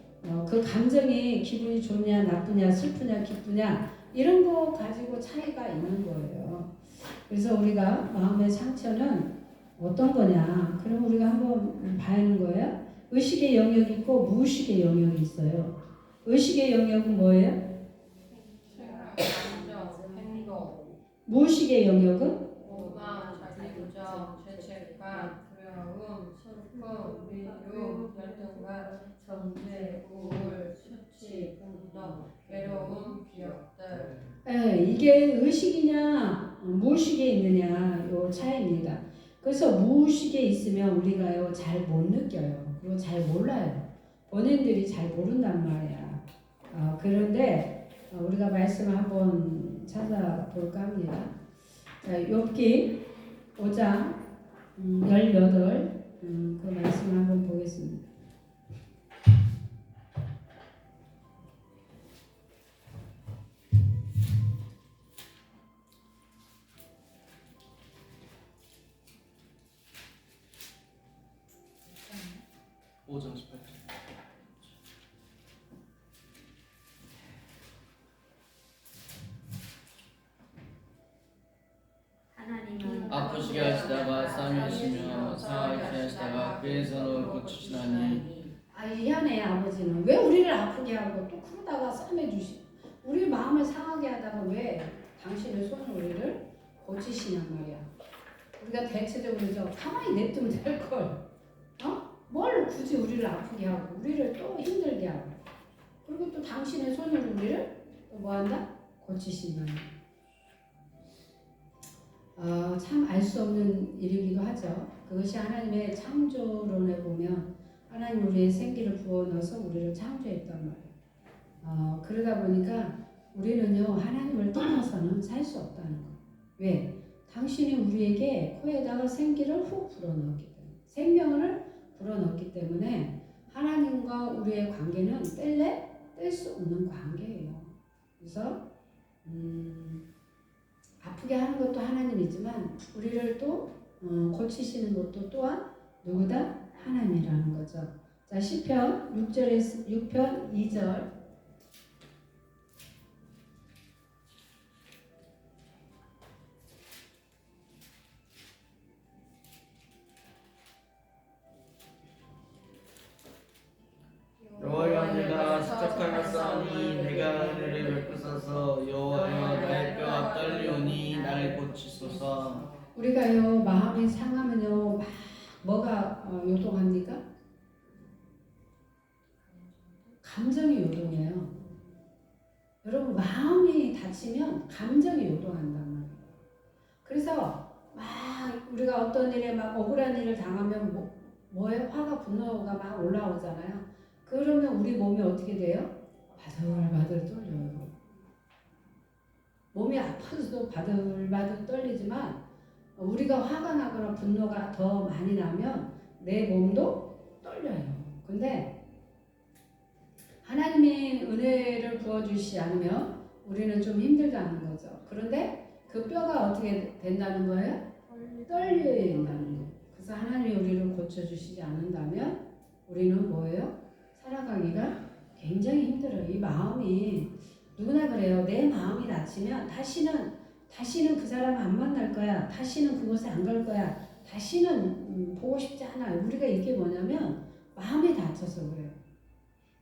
그 감정이 기분이 좋냐 나쁘냐 슬프냐 기쁘냐 이런 거 가지고 차이가 있는 거예요. 그래서 우리가 마음의 상처는 어떤 거냐? 그럼 우리가 한번 봐야 하는 거예요. 의식의 영역이 있고 무의식의 영역이 있어요. 의식의 영역은 뭐예요? 감정, 행동, 무의식의 영역은 오감, 자기부정, 죄책감, 두려움, 슬픔, 미움, 열등감, 정죄, 우울, 수치, 분노, 괴로움, 기억들. 예, 이게 의식이냐 무의식에 있느냐 요 차이입니다. 그래서 무의식에 있으면 우리가요 잘 못 느껴요. 그리고 잘 몰라요. 본인들이 잘 모른단 말이야. 그런데 우리가 말씀을 한번 찾아볼까 합니다. 욥기 5장 18 그 말씀을 한번 보겠습니다. 오전 18절. 하나님은 아프시게 하시다가 싸매시며 상하게 하시다가 그의 손을 고치시나니. 이 현의 아버지는 왜 우리를 아프게 하고 또 그러다가 싸매주시 우리 마음을 상하게 하다가 왜 당신의 손을 우리를 고치시냔 말이야. 우리가 대체적으로 저 가만히 냅두면 될걸. 뭘 굳이 우리를 아프게 하고 우리를 또 힘들게 하고 그리고 또 당신의 손으로 우리를 또 뭐한다? 고치신다. 참 알 수 없는 일이기도 하죠. 그것이 하나님의 창조론에 보면 하나님 우리의 생기를 부어넣어서 우리를 창조했단 말이에요. 그러다 보니까 우리는요 하나님을 떠나서는 살 수 없다는 거예요. 왜? 당신이 우리에게 코에다가 생기를 훅 불어넣었기 때문에 생명을 불어넣었기 때문에 하나님과 우리의 관계는 뗄 수 없는 관계예요. 그래서 아프게 하는 것도 하나님이지만 우리를 또 고치시는 것도 또한 누구다? 하나님이라는 거죠. 자, 시편 6편 2절 여호와여 내가 수척하여 싸우니 내가 은혜를 베푸소서. 여호와여 나의 뼈가 떨리오니 나를 고치소서. 우리가요 마음이 상하면요 막 뭐가 요동합니까? 감정이 요동해요. 여러분 마음이 다치면 감정이 요동한단 말이에요. 그래서 막 우리가 어떤 일에 막 억울한 일을 당하면 뭐에 화가 분노가 막 올라오잖아요. 그러면 우리 몸이 어떻게 돼요? 바들바들 떨려요. 몸이 아파서도 바들바들 떨리지만 우리가 화가 나거나 분노가 더 많이 나면 내 몸도 떨려요. 근데 하나님이 은혜를 부어주시지 않으면 우리는 좀 힘들다는 거죠. 그런데 그 뼈가 어떻게 된다는 거예요? 떨려야 된다는 거예요. 그래서 하나님이 우리를 고쳐주시지 않는다면 우리는 뭐예요? 살아가기가 굉장히 힘들어요. 이 마음이 누구나 그래요. 내 마음이 다치면 다시는 그 사람 안 만날 거야. 다시는 그곳에 안 갈 거야. 다시는 보고 싶지 않아요. 우리가 이게 뭐냐면 마음이 다쳐서 그래요.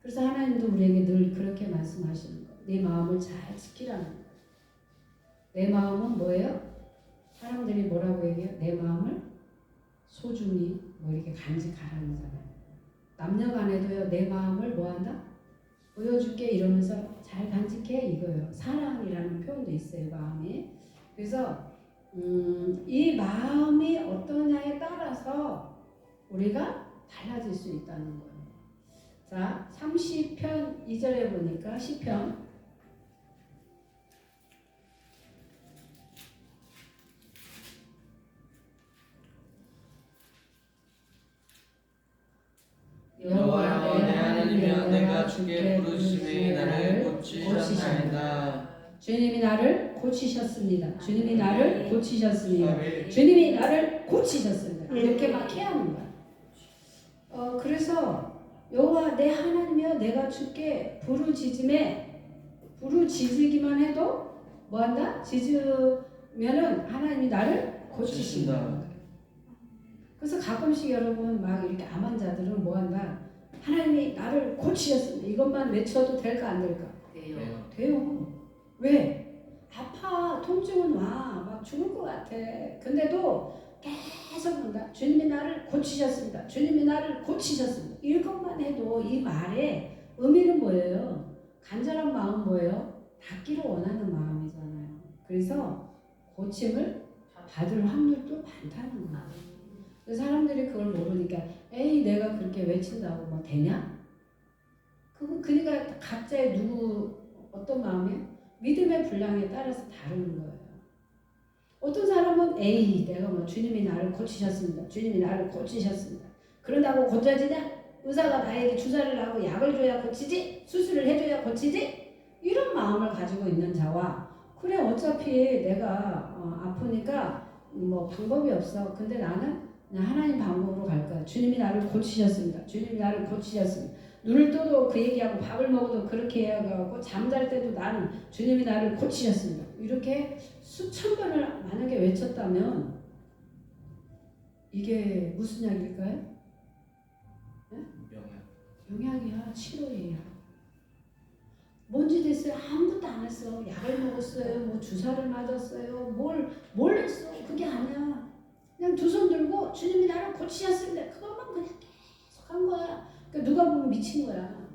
그래서 하나님도 우리에게 늘 그렇게 말씀하시는 거예요. 내 마음을 잘 지키라는 거예요. 내 마음은 뭐예요? 사람들이 뭐라고 얘기해요? 내 마음을 소중히 뭐 이렇게 간직하라는 거잖아요. 남녀 간에도요. 내 마음을 뭐한다? 보여줄게 이러면서 잘 간직해 이거예요. 사랑이라는 표현도 있어요. 마음이. 그래서 이 마음이 어떠냐에 따라서 우리가 달라질 수 있다는 거예요. 자, 30편 2절에 보니까 시편 여호와여 내 하나님이여 내가 주께 부르심에 나를 고치셨나이다. 주님이 나를 고치셨습니다. 주님이 나를 고치셨습니다. 주님이 나를 고치셨습니다. 이렇게 막 해야 하는 거야. 그래서 여호와 내 하나님이여 내가 주께 부르짖기만 해도 뭐한다? 짖으면은 하나님이 나를 고치신다. 그래서 가끔씩 여러분 막 이렇게 암 환자들은 뭐한다? 하나님이 나를 고치셨습니다. 이것만 외쳐도 될까 안 될까? 돼요. 왜? 아파. 통증은 와. 막 죽을 것 같아. 근데도 계속 본다. 주님이 나를 고치셨습니다. 주님이 나를 고치셨습니다. 이것만 해도 이 말의 의미는 뭐예요? 간절한 마음 뭐예요? 닿기를 원하는 마음이잖아요. 그래서 고침을 받을 확률도 많다는 거예요. 사람들이 그걸 모르니까 에이 내가 그렇게 외친다고 뭐 되냐? 그러니까 각자의 어떤 마음이에요? 믿음의 분량에 따라서 다르는 거예요. 어떤 사람은 에이 내가 뭐 주님이 나를 고치셨습니다. 주님이 나를 고치셨습니다. 그런다고 고쳐지냐? 의사가 나에게 주사를 하고 약을 줘야 고치지? 수술을 해줘야 고치지? 이런 마음을 가지고 있는 자와 그래 어차피 내가 아프니까 뭐 방법이 없어. 근데 나는 그냥 하나님 방법으로 갈 거야. 주님이 나를 고치셨습니다. 주님이 나를 고치셨습니다. 눈을 떠도 그 얘기하고 밥을 먹어도 그렇게 해야하고 잠잘 때도 나는 주님이 나를 고치셨습니다. 이렇게 수천 번을 만약에 외쳤다면 이게 무슨 약일까요? 네? 영약이야. 치료예요. 뭔지 됐어요? 아무것도 안 했어. 약을 먹었어요. 뭐 주사를 맞았어요. 뭘 했어? 그게 아니야. 그냥 두 손 들고 주님이 나를 고치셨습니다. 그것만 그냥 계속 한 거야. 그러니까 누가 보면 미친 거야.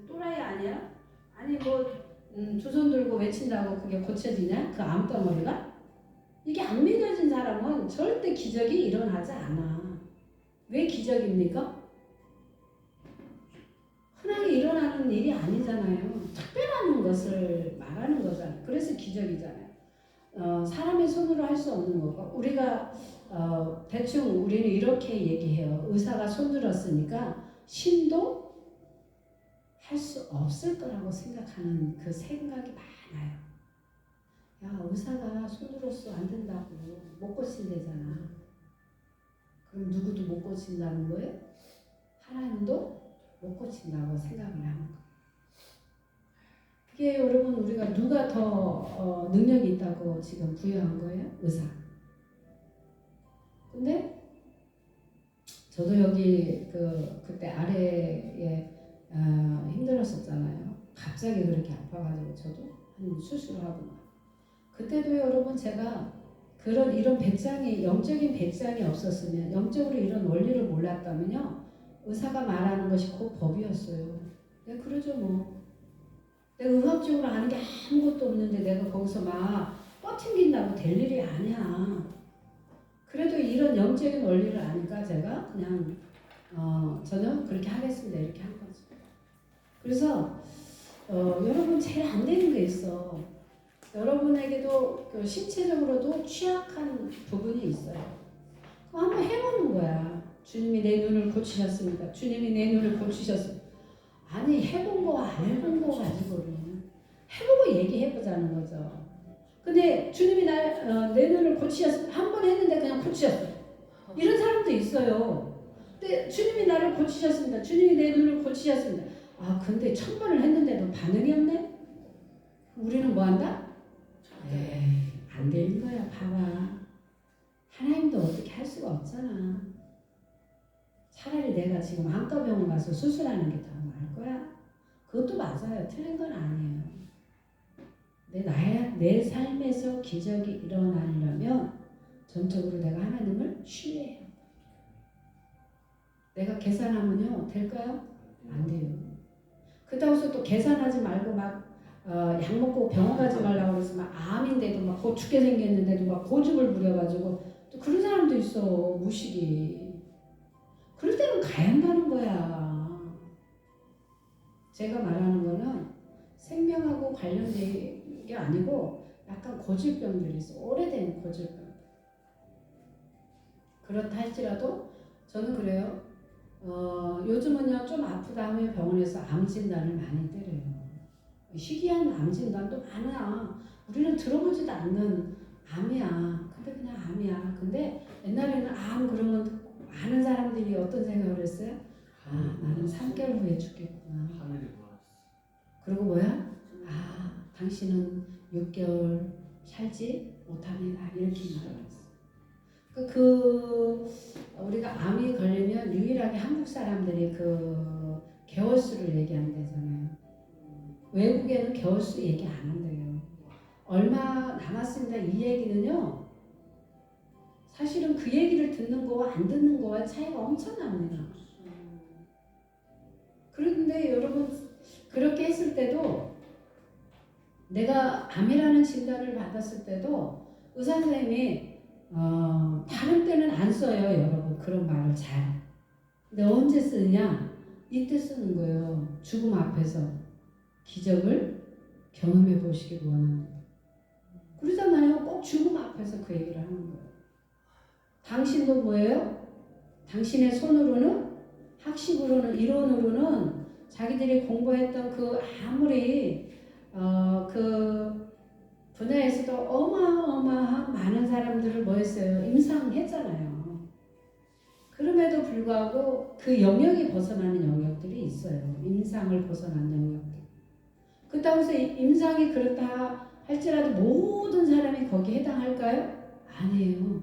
또라이 아니야? 아니 뭐 두 손 들고 외친다고 그게 고쳐지냐? 그 암덩어리가? 이게 안 믿어진 사람은 절대 기적이 일어나지 않아. 왜 기적입니까? 흔하게 일어나는 일이 아니잖아요. 특별한 것을 말하는 거잖아요. 그래서 기적이잖아요. 사람의 손으로 할 수 없는 거고 우리가 대충 우리는 이렇게 얘기해요. 의사가 손 들었으니까 신도 할 수 없을 거라고 생각하는 그 생각이 많아요. 야 의사가 손 들었어 안 된다고 못 고친대잖아. 그럼 누구도 못 고친다는 거예요? 하나님도 못 고친다고 생각을 하는 거예요. 그게 여러분 우리가 누가 더 능력이 있다고 지금 부여한 거예요? 의사. 근데 저도 여기 그때 아래에 힘들었었잖아요. 갑자기 그렇게 아파가지고 저도 한 수술을 하고 그때도 여러분 제가 이런 배짱이 영적인 배짱이 없었으면 영적으로 이런 원리를 몰랐다면요 의사가 말하는 것이 곧 법이었어요. 내가 그러죠 뭐. 내가 의학적으로 아는 게 아무것도 없는데 내가 거기서 막 뻗팅긴다고 될 일이 아니야. 그래도 이런 영적인 원리를 아니까 제가 그냥 저는 그렇게 하겠습니다 이렇게 한 거죠. 그래서 여러분 제일 안 되는 게 있어. 여러분에게도 신체적으로도 취약한 부분이 있어요. 그럼 한번 해보는 거야. 주님이 내 눈을 고치셨습니다. 주님이 내 눈을 고치셨습니다. 아니 해본 거 안 해본 거 가지고는 해보고 얘기해보자는 거죠. 근데 주님이 내 눈을 고치셨습니다. 한 번 했는데 그냥 고치셨어요. 이런 사람도 있어요. 근데 주님이 나를 고치셨습니다. 주님이 내 눈을 고치셨습니다. 아 근데 1000번을 했는데도 반응이 없네? 우리는 뭐 한다? 에이, 안 되는 거야. 봐봐. 하나님도 어떻게 할 수가 없잖아. 차라리 내가 지금 안과병원 가서 수술하는 게 더 나을 거야. 그것도 맞아요. 틀린 건 아니에요. 내 삶에서 기적이 일어나려면 전적으로 내가 하나님을 신뢰해야 돼. 내가 계산하면요 될까요? 안 돼요. 그렇다고 해서 또 계산하지 말고 막 약 먹고 병원 가지 말라고 그래서 막 암인데도 막 곧 죽게 생겼는데도 막 고집을 부려가지고 또 그런 사람도 있어. 무식이. 그럴 때는 가야 한다는 거야. 제가 말하는 거는 생명하고 관련된 게 아니고 약간 고질병들이 있어. 오래된 고질병. 그렇다 할지라도 저는 그래요. 요즘은요 좀 아프다 하면 병원에서 암 진단을 많이 때려요. 희귀한 암 진단도 많아. 우리는 들어보지도 않는 암이야. 근데 그냥 암이야. 근데 옛날에는 암 그러면 많은 사람들이 어떤 생각을 했어요? 아, 나는 3개월 후에 죽겠구나. 하늘이 보았어. 그리고 뭐야? 아, 당신은 6개월 살지 못합니다. 이렇게 말했어. 우리가 암이 걸리면 유일하게 한국 사람들이 그 개월수를 얘기한다잖아요. 외국에는 개월수 얘기 안 한대요. 얼마 남았습니다. 이 얘기는요. 사실은 그 얘기를 듣는 거와 안 듣는 거와 차이가 엄청납니다. 그런데 여러분 그렇게 했을 때도 내가 암이라는 진단을 받았을 때도 의사 선생님이 다른 때는 안 써요. 여러분 그런 말을 잘. 근데 언제 쓰느냐? 이때 쓰는 거예요. 죽음 앞에서 기적을 경험해 보시기 원하는 거예요. 그러잖아요. 꼭 죽음 앞에서 그 얘기를 하는 거예요. 당신도 뭐예요? 당신의 손으로는 학식으로는 이론으로는 자기들이 공부했던 그 아무리 그 분야에서도 어마어마한 많은 사람들을 뭐 했어요? 임상했잖아요. 그럼에도 불구하고 그 영역이 벗어나는 영역들이 있어요. 임상을 벗어난 영역들. 그렇다고 해서 임상이 그렇다 할지라도 모든 사람이 거기에 해당할까요? 아니에요.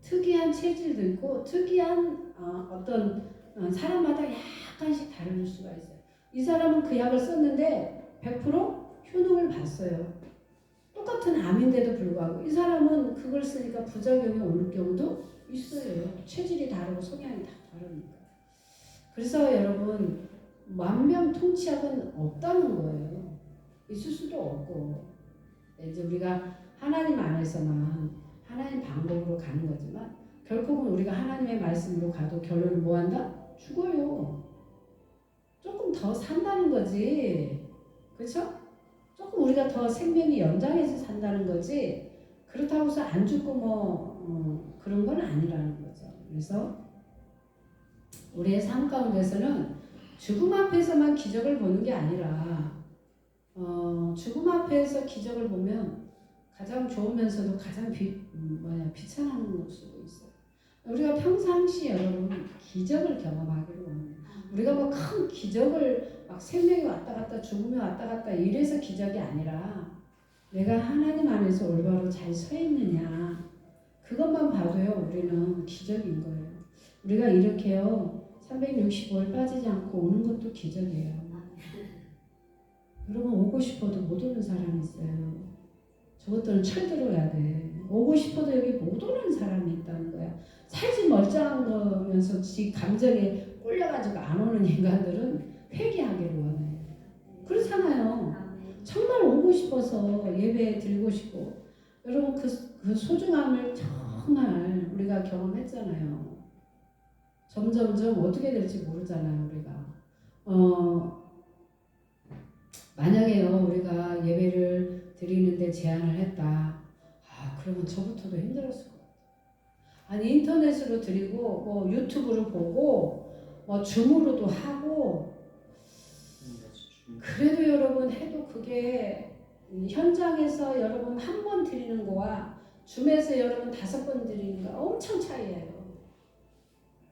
특이한 체질도 있고 특이한 어떤 사람마다 약간씩 다를 수가 있어요. 이 사람은 그 약을 썼는데 100% 효능을 봤어요. 똑같은 암인데도 불구하고 이 사람은 그걸 쓰니까 부작용이 오는 경우도 있어요. 체질이 다르고 성향이 다 다르니까. 그래서 여러분 만병통치약은 없다는 거예요. 있을 수도 없고 이제 우리가 하나님 안에서만 하나님 방법으로 가는 거지만 결국은 우리가 하나님의 말씀으로 가도 결론은 뭐한다? 죽어요. 조금 더 산다는 거지. 그렇죠? 조금 우리가 더 생명이 연장해서 산다는 거지 그렇다고 해서 안 죽고 그런 건 아니라는 거죠. 그래서 우리의 삶 가운데서는 죽음 앞에서만 기적을 보는 게 아니라 죽음 앞에서 기적을 보면 가장 좋으면서도 가장 비참한 수도 있어요. 우리가 평상시 여러분 기적을 경험하기를 원합니다. 우리가 뭐 큰 기적을 막 생명이 왔다 갔다 죽음이 왔다 갔다 이래서 기적이 아니라 내가 하나님 안에서 올바로 잘 서 있느냐 그것만 봐도요 우리는 기적인 거예요. 우리가 이렇게요 365일 빠지지 않고 오는 것도 기적이에요. 여러분 오고 싶어도 못 오는 사람이 있어요. 저것들은 철들어야 돼. 오고 싶어도 여기 못 오는 사람이 있다는 거야. 살지 멀쩡한 거면서 지 감정에 꼴려가지고 안 오는 인간들은 회개하기를 원해요. 그렇잖아요. 정말 오고 싶어서 예배 드리고 싶고 여러분 그 소중함을 정말 우리가 경험했잖아요. 점점점 어떻게 될지 모르잖아요. 우리가 만약에요 우리가 예배를 드리는데 제안을 했다. 그러면 저부터도 힘들었을 것 같아요. 아니 인터넷으로 드리고 뭐 유튜브로 보고 뭐 줌으로도 하고 그래도 여러분 해도 그게 현장에서 여러분 한 번 드리는 거와 줌에서 여러분 5번 드리는 거 엄청 차이예요.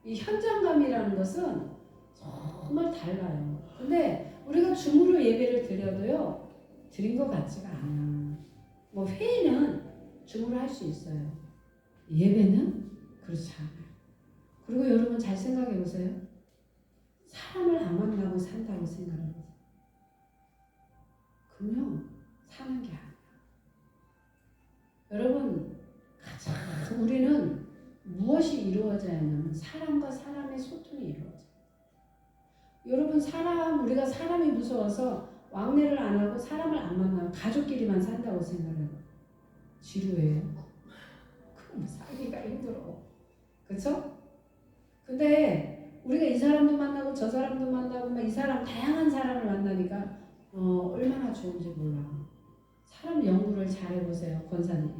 이 현장감이라는 것은 정말 달라요. 근데 우리가 줌으로 예배를 드려도요 드린 것 같지가 않아. 뭐 회의는 줌으로 할 수 있어요. 예배는 그렇지 않아요. 그리고 여러분 잘 생각해 보세요. 사람을 안 만나고 산다고 생각해 보세요. 그럼요, 사는 게 아니야. 여러분, 가장 우리는 무엇이 이루어져야 하냐면 사람과 사람의 소통이 이루어져요. 여러분, 우리가 사람이 무서워서 왕래를 안 하고 사람을 안 만나고 가족끼리만 산다고 생각해요. 지루해요. 그럼 살기가 힘들어. 그쵸? 근데 우리가 이 사람도 만나고 저 사람도 만나고 막 이 사람 다양한 사람을 만나니까 얼마나 좋은지 몰라. 사람 연구를 잘 해보세요, 권사님.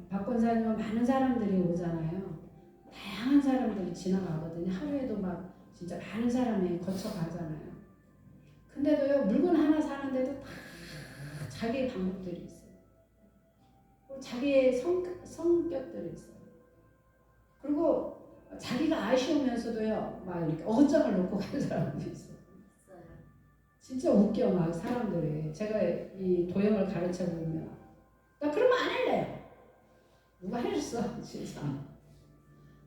박 권사님은 많은 사람들이 오잖아요. 다양한 사람들이 지나가거든요. 하루에도 막 진짜 많은 사람이 거쳐가잖아요. 근데도요, 물건 하나 사는데도 다 자기의 방법들이 있어요. 자기의 성격들이 있어요. 그리고 자기가 아쉬우면서도요, 막 이렇게 어정을 놓고 가는 사람도 있어요. 진짜 웃겨, 막 사람들이. 제가 이 도형을 가르쳐 보면, 나 그런 거 안 할래요. 누가 해줬어, 진짜.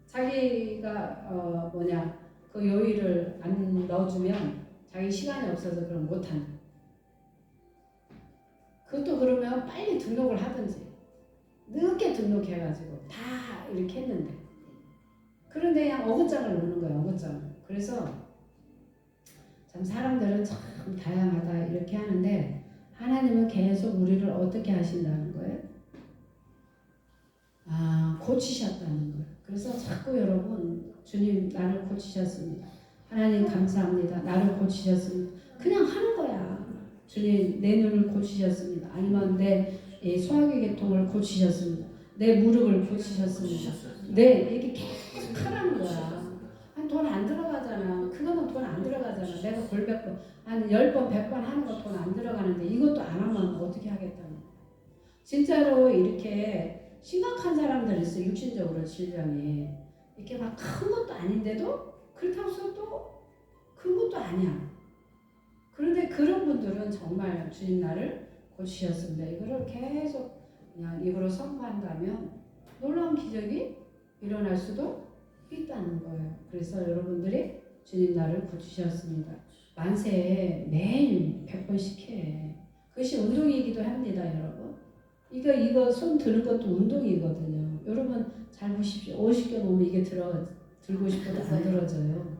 자기가 그 요일을 안 넣어주면 자기 시간이 없어서 그럼 못한다. 그것도 그러면 빨리 등록을 하든지 늦게 등록해가지고 다 이렇게 했는데, 그런데 그냥 어긋장을 놓는 거예요, 어긋장을. 그래서 참 사람들은 참 다양하다 이렇게 하는데, 하나님은 계속 우리를 어떻게 하신다는 거예요? 고치셨다는 거예요. 그래서 자꾸 여러분, 주님 나를 고치셨습니다. 하나님 감사합니다. 나를 고치셨습니다. 그냥 하는 거야. 주님 내 눈을 고치셨습니다. 아니면 내 소화기 계통을 고치셨습니다. 내 무릎을 고치셨습니다. 이렇게 계속 하라는 거야. 돈 안 들어가잖아. 그거는 돈 안 들어가잖아. 내가 골백번 한 10번 100번 하는 거 돈 안 들어가는데 이것도 안 하면 어떻게 하겠다는 거야. 진짜로 이렇게 심각한 사람들 있어. 육신적으로 질병이 이렇게 막 큰 것도 아닌데도 그렇다고 해서 또 큰 것도 아니야. 그런데 그런 분들은 정말 주님 나를 고치셨습니다. 이거를 계속 그냥 입으로 선포한다면 놀라운 기적이 일어날 수도 있다는 거예요. 그래서 여러분들이 주님 나를 고치셨습니다. 만세에 매일 100번씩 해. 그것이 운동이기도 합니다, 여러분. 이거 손 드는 것도 운동이거든요. 여러분 잘 보십시오. 50개 놓으면 이게 들고 싶어도 안 들어져요.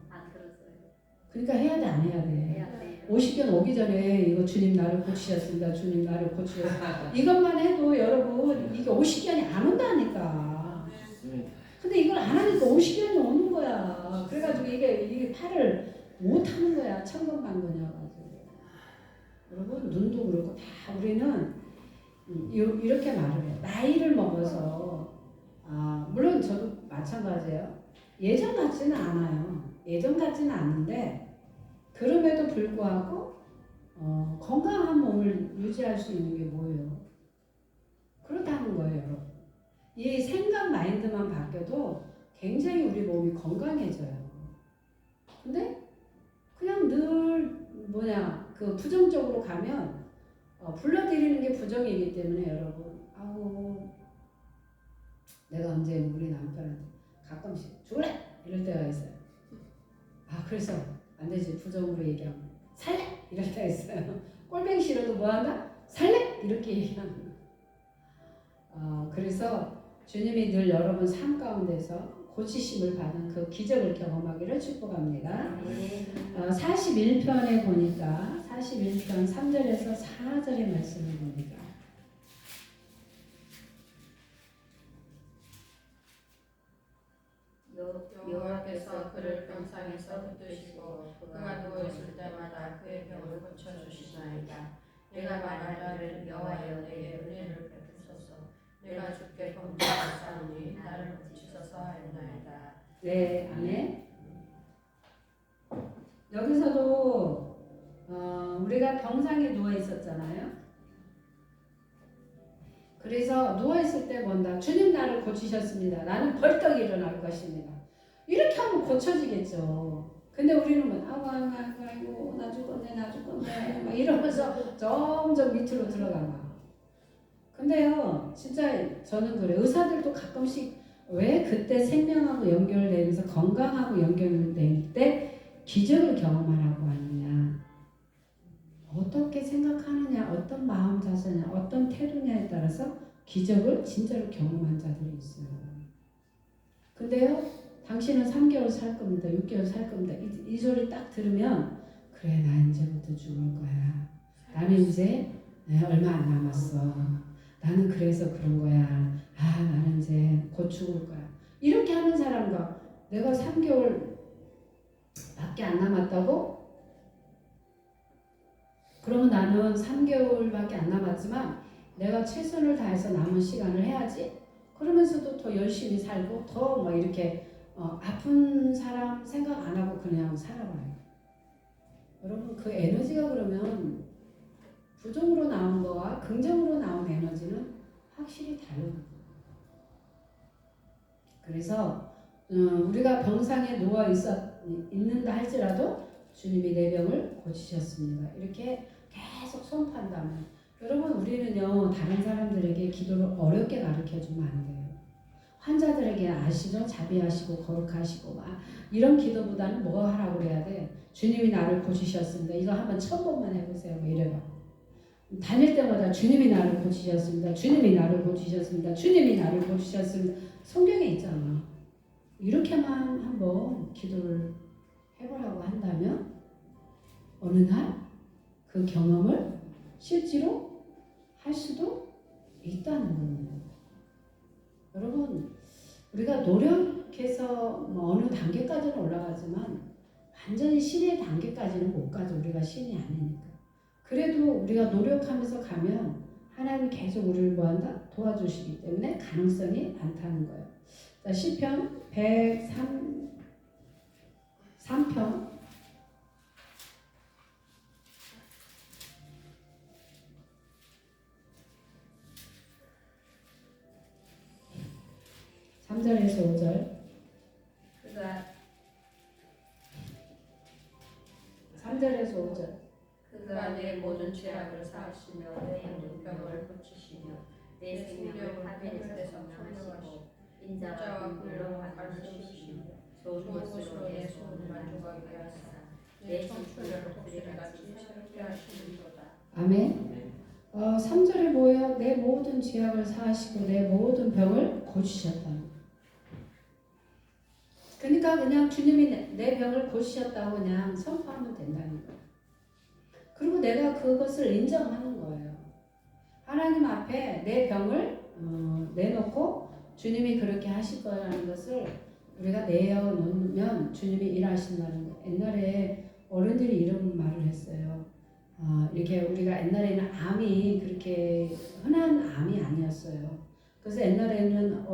그러니까 해야 돼, 안 해야 돼? 50견 오기 전에 이거 주님 나를 고치셨습니다. 주님 나를 고치셨습니다. 이것만 해도 여러분 이게 50견이 안 온다니까. 근데 이걸 안 하니까 50견이 오는 거야. 그래가지고 이게 팔을 못 하는 거야. 천근만근이어가지고. 여러분 눈도 그렇고 다 우리는 이렇게 말을 해요. 나이를 먹어서 물론 저도 마찬가지예요. 예전 같지는 않아요. 예전 같지는 않은데 그럼에도 불구하고 건강한 몸을 유지할 수 있는 게 뭐예요? 그렇다는 거예요, 여러분. 이 생각 마인드만 바뀌어도 굉장히 우리 몸이 건강해져요. 근데 그냥 늘 그 부정적으로 가면 불러들이는 게 부정이기 때문에 여러분, 내가 언제 우리 남편한테 가끔씩 죽을래 이럴 때가 있어요. 그래서 안 되지. 부정으로 얘기하면 살래 이럴 때가 있어요. 꼴뱅이 싫어도 뭐 한다? 살래 이렇게 얘기하는 거예요. 그래서 주님이 늘 여러분 삶 가운데서 고치심을 받은 그 기적을 경험하기를 축복합니다. 41편에 보니까 41편 3절에서 4절의 말씀을 봅니다. 여호와께서 그를 병상에서 붙드시고 그가 누워있을 때마다 그의 병을 고쳐주시나이다. 내가 말하기를 여호와여 내게 은혜를 베푸소서. 내가 주께 범죄하였사오니 나를 고치소서 하였나이다. 네, 아멘. 여기서도 우리가 병상에 누워 있었잖아요. 그래서 누워 있을 때 뭔가 주님 나를 고치셨습니다. 나는 벌떡 일어날 것입니다. 이렇게 하면 고쳐지겠죠. 근데 우리는 뭐 아이고 나 죽겠네 막 이러면서 점점 밑으로 들어가. 근데요 진짜 저는 그래. 의사들도 가끔씩 왜 그때 생명하고 연결되면서 건강하고 연결될 때 기적을 경험하라고 하느냐, 어떻게 생각하느냐, 어떤 마음 자세냐, 어떤 태도냐에 따라서 기적을 진짜로 경험한 자들이 있어요. 근데요 당신은 3개월 살 겁니다. 6개월 살 겁니다. 이 소리 딱 들으면 그래 나 이제부터 죽을 거야. 나는 이제 얼마 안 남았어. 나는 그래서 그런 거야. 아 나는 이제 곧 죽을 거야. 이렇게 하는 사람과 내가 3개월 밖에 안 남았다고? 그러면 나는 3개월밖에 안 남았지만 내가 최선을 다해서 남은 시간을 해야지. 그러면서도 더 열심히 살고 더 막 이렇게 아픈 사람 생각 안 하고 그냥 살아봐요. 여러분 그 에너지가 그러면 부정으로 나온 거와 긍정으로 나온 에너지는 확실히 다르고. 그래서 우리가 병상에 누워 있는다 할지라도 주님이 내 병을 고치셨습니다. 이렇게 계속 선포한다면 여러분 우리는요 다른 사람들에게 기도를 어렵게 가르쳐주면 안 돼요. 환자들에게 아시죠? 자비하시고 거룩하시고 막 이런 기도보다는 뭐 하라고 그래야 돼? 주님이 나를 고치셨습니다. 이거 한번 1000번만 해보세요. 뭐 이래봐. 다닐 때마다 주님이 나를 고치셨습니다. 주님이 나를 고치셨습니다. 주님이 나를 고치셨습니다. 성경에 있잖아. 이렇게만 한번 기도를 해보라고 한다면 어느 날 그 경험을 실제로 할 수도 있다는 겁니다. 여러분 우리가 노력해서 뭐 어느 단계까지는 올라가지만 완전히 신의 단계까지는 못 가죠. 우리가 신이 아니니까. 그래도 우리가 노력하면서 가면 하나님이 계속 우리를 뭐한다? 도와주시기 때문에 가능성이 많다는 거예요. 자, 시편 103편 3절에서 5절. 그가 3절에서 5절. 그가 내 모든 죄악을 사하시며 내 모든 병을 고치시며 내 생명을 하늘에서 성령하시고 인자와 굴러 바다를 씌우시며 좋은 것으로 내 소원을 만족하게 하사 내 청춘을 독수리같이 새롭게 하시는도다. 아멘. 3절에 뭐예요? 내 모든 죄악을 사하시고 내 모든 병을 고치셨다. 그러니까 그냥 주님이 내 병을 고치셨다고 그냥 선포하면 된다는 거예요. 그리고 내가 그것을 인정하는 거예요. 하나님 앞에 내 병을 내놓고 주님이 그렇게 하실 거라는 것을 우리가 내어놓으면 주님이 일하신다는 거예요. 옛날에 어른들이 이런 말을 했어요. 이렇게 우리가 옛날에는 암이 그렇게 흔한 암이 아니었어요. 그래서 옛날에는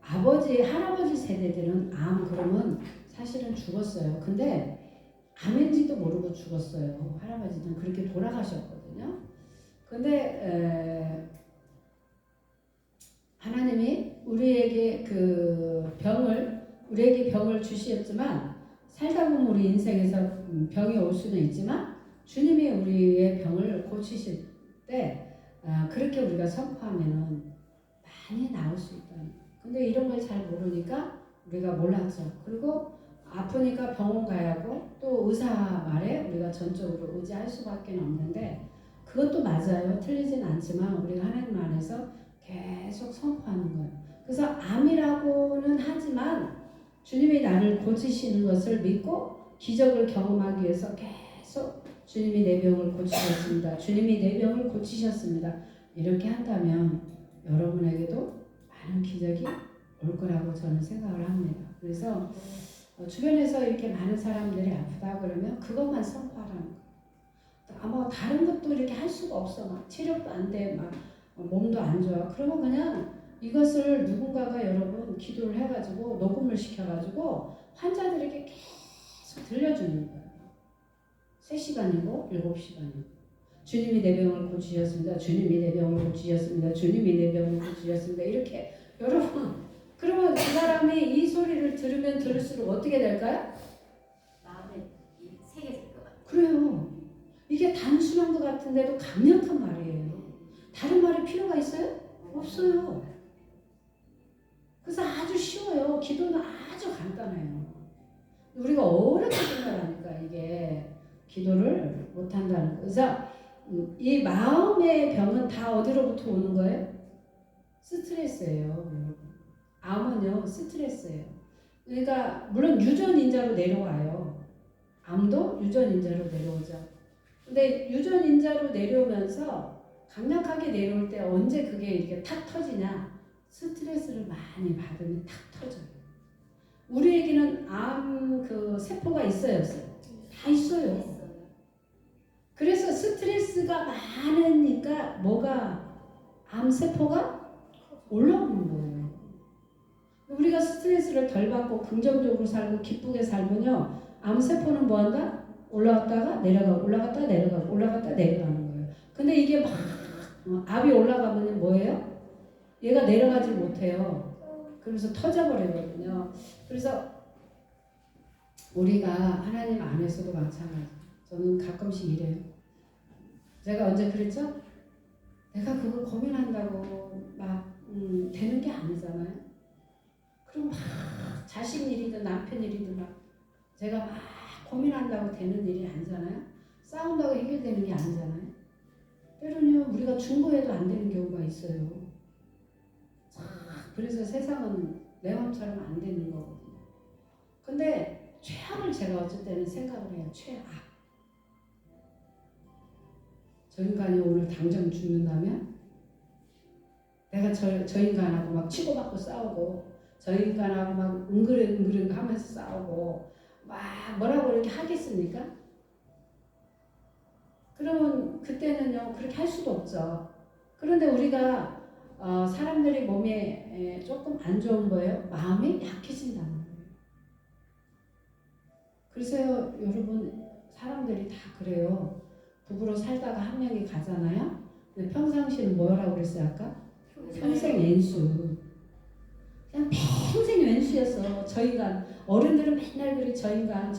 아버지, 할아버지 세대들은 암 그러면 사실은 죽었어요. 근데 암인지도 모르고 죽었어요. 할아버지는 그렇게 돌아가셨거든요. 근데 하나님이 우리에게 우리에게 병을 주셨지만 살다 보면 우리 인생에서 병이 올 수는 있지만 주님이 우리의 병을 고치실 때 그렇게 우리가 선포하면 많이 나을 수 있다. 근데 이런 걸 잘 모르니까 우리가 몰랐죠. 그리고 아프니까 병원 가야 하고 또 의사 말에 우리가 전적으로 의지할 수밖에 없는데 그것도 맞아요. 틀리진 않지만 우리가 하나님 안에서 계속 선포하는 거예요. 그래서 암이라고는 하지만 주님이 나를 고치시는 것을 믿고 기적을 경험하기 위해서 계속 주님이 내 병을 고치셨습니다. 주님이 내 병을 고치셨습니다. 이렇게 한다면 여러분에게도 많은 기적이 올 거라고 저는 생각을 합니다. 그래서 주변에서 이렇게 많은 사람들이 아프다 그러면 그것만 선포하라는 거예요. 뭐 다른 것도 이렇게 할 수가 없어. 막 체력도 안 돼. 막 몸도 안 좋아. 그러면 그냥 이것을 누군가가 여러분 기도를 해가지고 녹음을 시켜가지고 환자들에게 계속 들려주는 거예요. 3시간이고 7시간이고 주님이 내 병을 고치셨습니다. 주님이 내 병을 고치셨습니다. 주님이 내 병을 고치셨습니다. 이렇게 여러분 그러면 그 사람이 이 소리를 들으면 들을수록 어떻게 될까요? 마음에 새겨질 것 같아요. 그래요. 이게 단순한 것 같은데도 강력한 말이에요. 다른 말이 필요가 있어요? 없어요. 그래서 아주 쉬워요. 기도는 아주 간단해요. 우리가 어렵게 생각하니까 이게 기도를 못한다는 거예요. 그래서 이 마음의 병은 다 어디로부터 오는 거예요? 스트레스예요, 여러분. 암은요, 스트레스예요. 그러니까 물론 유전인자로 내려와요. 암도 유전인자로 내려오죠. 근데 유전인자로 내려오면서 강력하게 내려올 때 언제 그게 이렇게 탁 터지냐? 스트레스를 많이 받으면 탁 터져요. 우리에게는 암 그 세포가 있어요, 없어요? 다 있어요. 그래서 스트레스가 많으니까 뭐가 암 세포가 올라오는 거예요. 우리가 스트레스를 덜 받고 긍정적으로 살고 기쁘게 살면요, 암 세포는 뭐한다? 올라갔다가 내려가고 올라갔다가 내려가고 올라갔다가 내려가는 거예요. 근데 이게 막 압이 올라가면 뭐예요? 얘가 내려가질 못해요. 그러면서 터져버리거든요. 그래서 우리가 하나님 안에서도 마찬가지. 저는 가끔씩 이래요. 제가 언제 그랬죠? 내가 그거 고민한다고 막 되는 게 아니잖아요. 그럼 막 자식 일이든 남편 일이든 막 제가 막 고민한다고 되는 일이 아니잖아요. 싸운다고 해결되는 게 아니잖아요. 때로는요, 우리가 중보해도 안 되는 경우가 있어요. 그래서 세상은 내 마음처럼 안 되는 거거든요. 근데 최악을 제가 어쩔 때는 생각을 해요. 최악. 저 인간이 오늘 당장 죽는다면 내가 저 인간하고 막 치고받고 싸우고 저 인간하고 막 은그릇 하면서 싸우고 막 뭐라고 이렇게 하겠습니까? 그러면 그때는요, 그렇게 할 수도 없죠. 그런데 우리가 사람들이 몸에 조금 안 좋은 거예요. 마음이 약해진다는 거예요. 그래서요, 여러분, 사람들이 다 그래요. 부부로 살다가 한 명이 가잖아요. 근데 평상시는 뭐라고 그랬어요, 아까? 평생 왼수. 그냥 평생 왼수였어. 저 인간. 어른들은 맨날 그래, 저 인간.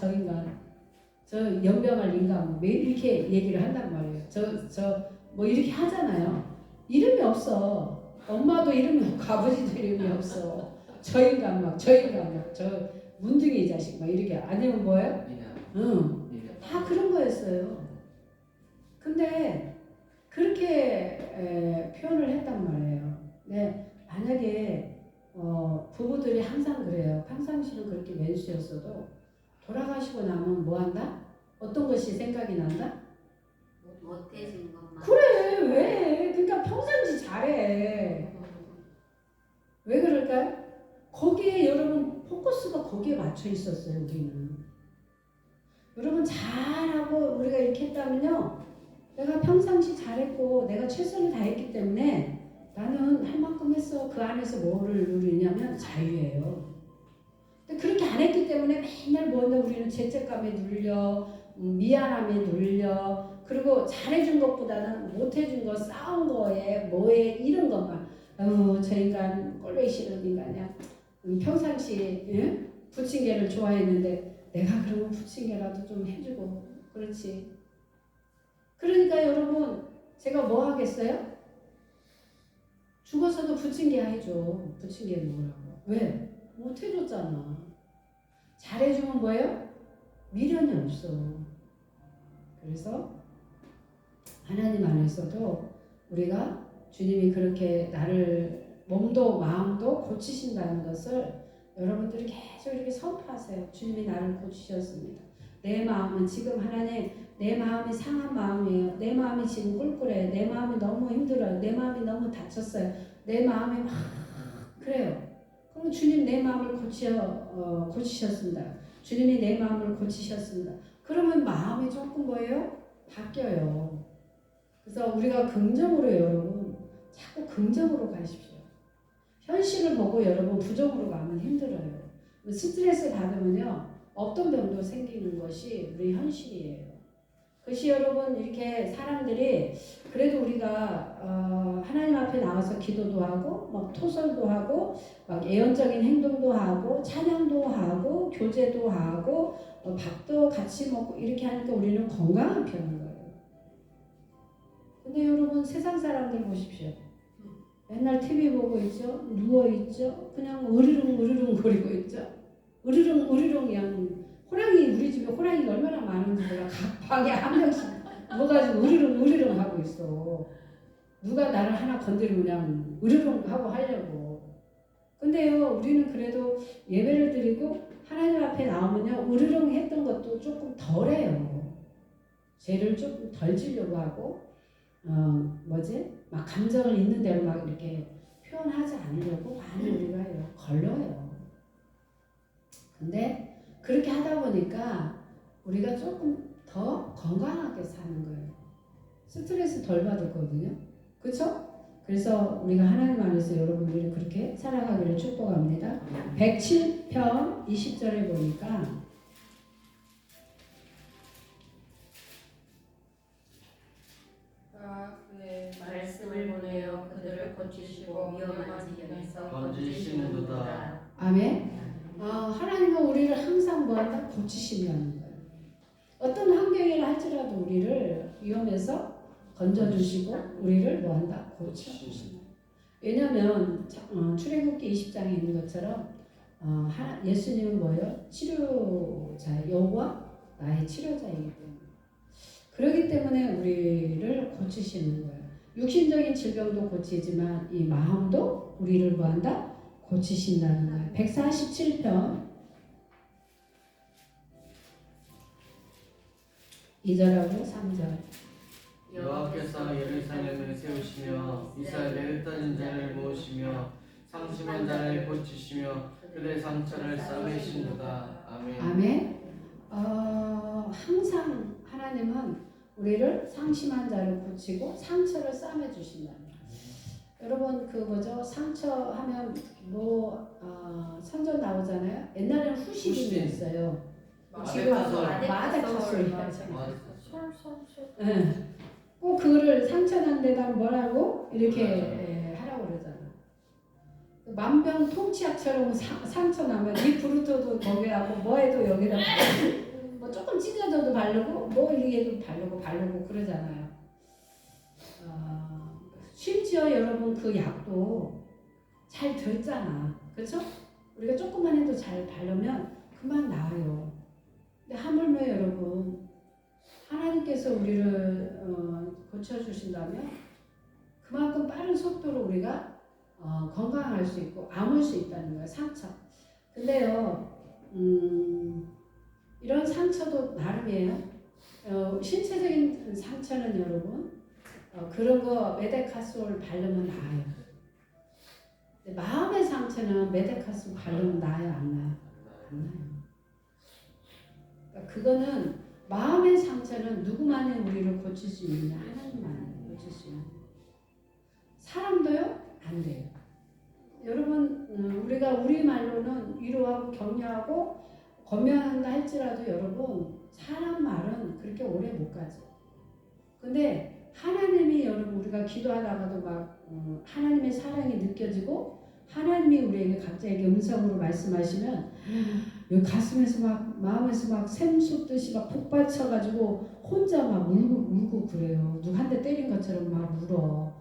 저 연병할 인간. 매일 이렇게 얘기를 한단 말이에요. 뭐 이렇게 하잖아요. 이름이 없어. 엄마도 이름이 없고 아버지도 이름이 없어. 저 인간, 저 문둥이 자식 막 이렇게. 아니면 뭐예요? 응. 다 그런 거였어요. 근데 그렇게 표현을 했단 말이에요. 네, 만약에 부부들이 항상 그래요. 평상시는 그렇게 왼수였어도 돌아가시고 나면 뭐 한다? 어떤 것이 생각이 난다? 못해진 것만. 그래, 왜? 그러니까 평상시 잘해. 왜 그럴까요? 거기에 여러분 포커스가 거기에 맞춰 있었어요. 우리는. 여러분 잘하고 우리가 이렇게 했다면요, 내가 평상시 잘했고 내가 최선을 다했기 때문에 나는 할 만큼 했어. 그 안에서 뭐를 누리냐면 자유예요. 근데 그렇게 안 했기 때문에 맨날 뭐한다, 우리는 죄책감에 눌려, 미안함에 눌려, 그리고 잘해준 것보다는 못해준 거, 싸운 거에 뭐에 이런 것만. 저 인간 꼴보기 싫은 인간이야. 평상시 부침개를 좋아했는데 내가 그러면 부침개라도 좀 해주고. 그렇지. 그러니까 여러분, 제가 뭐 하겠어요? 죽어서도 부침개 해줘. 부침개 먹으라고. 왜? 못 해줬잖아. 잘해주면 뭐예요? 미련이 없어. 그래서 하나님 안에서도 우리가 주님이 그렇게 나를 몸도 마음도 고치신다는 것을 여러분들이 계속 이렇게 선포하세요. 주님이 나를 고치셨습니다. 내 마음은 지금 하나님, 내 마음이 상한 마음이에요. 내 마음이 지금 꿀꿀해요. 내 마음이 너무 힘들어요. 내 마음이 너무 다쳤어요. 내 마음이 막 그래요. 그럼 주님 내 마음을 고치셨습니다. 주님이 내 마음을 고치셨습니다. 그러면 마음이 조금 뭐예요? 바뀌어요. 그래서 우리가 긍정으로, 여러분 자꾸 긍정으로 가십시오. 현실을 보고 여러분 부정으로 가면 힘들어요. 스트레스 받으면요, 어떤 병도 생기는 것이 우리 현실이에요. 그것이 여러분 이렇게 사람들이 그래도 우리가 하나님 앞에 나와서 기도도 하고 막 토설도 하고 막 예언적인 행동도 하고 찬양도 하고 교제도 하고 밥도 같이 먹고 이렇게 하니까 우리는 건강한 편인 거예요. 근데 여러분 세상 사람들 보십시오. 맨날 TV 보고 있죠. 누워 있죠. 그냥 으르릉 거리고 있죠. 으르릉 그냥 호랑이 우리 집에 호랑이가 얼마나 많은지 몰라. 각 방에 한 명씩 누워가지고 으르릉 하고 있어. 누가 나를 하나 건드리면 그냥 으르릉 하고 하려고. 근데요 우리는 그래도 예배를 드리고 하나님 앞에 나오면요 으르릉 했던 것도 조금 덜해요. 죄를 조금 덜 지려고 하고 막 감정을 있는 대로 막 이렇게 표현하지 않으려고 많이 우리가 걸러요. 근데 그렇게 하다 보니까 우리가 조금 더 건강하게 사는 거예요. 스트레스 덜 받았거든요. 그렇죠? 그래서 우리가 하나님 안에서 여러분들이 그렇게 살아가기를 축복합니다. 107편 20절에 보니까 그의 말씀을 보내어 그들을 고치시고 위험한 지경에서 건지시는도다. 아멘. 하나님은 우리를 항상 뭐한다? 고치신다는 거예요. 어떤 환경이라 할지라도 우리를 위험해서 건져주시고 우리를 뭐한다? 고쳐주신다. 왜냐하면 출애굽기 20장에 있는 것처럼 예수님은 뭐예요? 치료자, 여호와 나의 치료자이기 때문에. 그렇기 때문에 우리를 고치시는 거예요. 육신적인 질병도 고치지만 이 마음도 우리를 뭐한다? 고치신다는 거예요. 147편 2절하고 3절. 여호와께서 예루살렘을 세우시며 이스라엘의 흩어진 자를 모으시며 상심한 자를 고치시며 그들의 상처를 싸매신도다. 아멘. 아멘. 항상 하나님은 우리를 상심한 자를 고치고 상처를 싸매 주신다. 여러분 그 뭐죠? 상처하면 선전 나오잖아요. 옛날에는 후시딘이었어요. 지금 마데카솔. 꼭 그거를 상처난 데다 뭐라고 이렇게 하라고 그러잖아. 만병통치약처럼 상처 나면 이 브루토도 거기 하고 뭐해도 여기다 바르고 뭐 조금 찢어져도 바르고 뭐 이게도 바르고 그러잖아요. 심지어 여러분 그 약도 잘 됐잖아. 그렇죠? 우리가 조금만 해도 잘 바르면 금방 나아요. 근데 하물며 여러분 하나님께서 우리를 고쳐주신다면 그만큼 빠른 속도로 우리가 건강할 수 있고 아물 수 있다는 거예요. 상처. 근데요 이런 상처도 나름이에요. 신체적인 상처는 여러분 그런 거 메데카솔 바르면 나아요. 근데 마음의 상처는 메데카솔 바르면 나아요, 안 나아요? 안 나요. 그러니까 그거는 마음의 상처는 누구만이 우리를 고칠 수 있느냐? 하나님만이 고칠 수 있는. 사람도요? 안 돼요. 여러분 우리가 우리 말로는 위로하고 격려하고 권면한다 할지라도 여러분 사람 말은 그렇게 오래 못 가죠. 근데 하나님이 여러분 우리가 기도하다가도 막 하나님의 사랑이 느껴지고 하나님이 우리에게 갑자기 음성으로 말씀하시면 여기 가슴에서 막 마음에서 막 샘 솟듯이 막 폭발쳐가지고 혼자 막 울고 그래요. 누가 한 대 때린 것처럼 막 울어.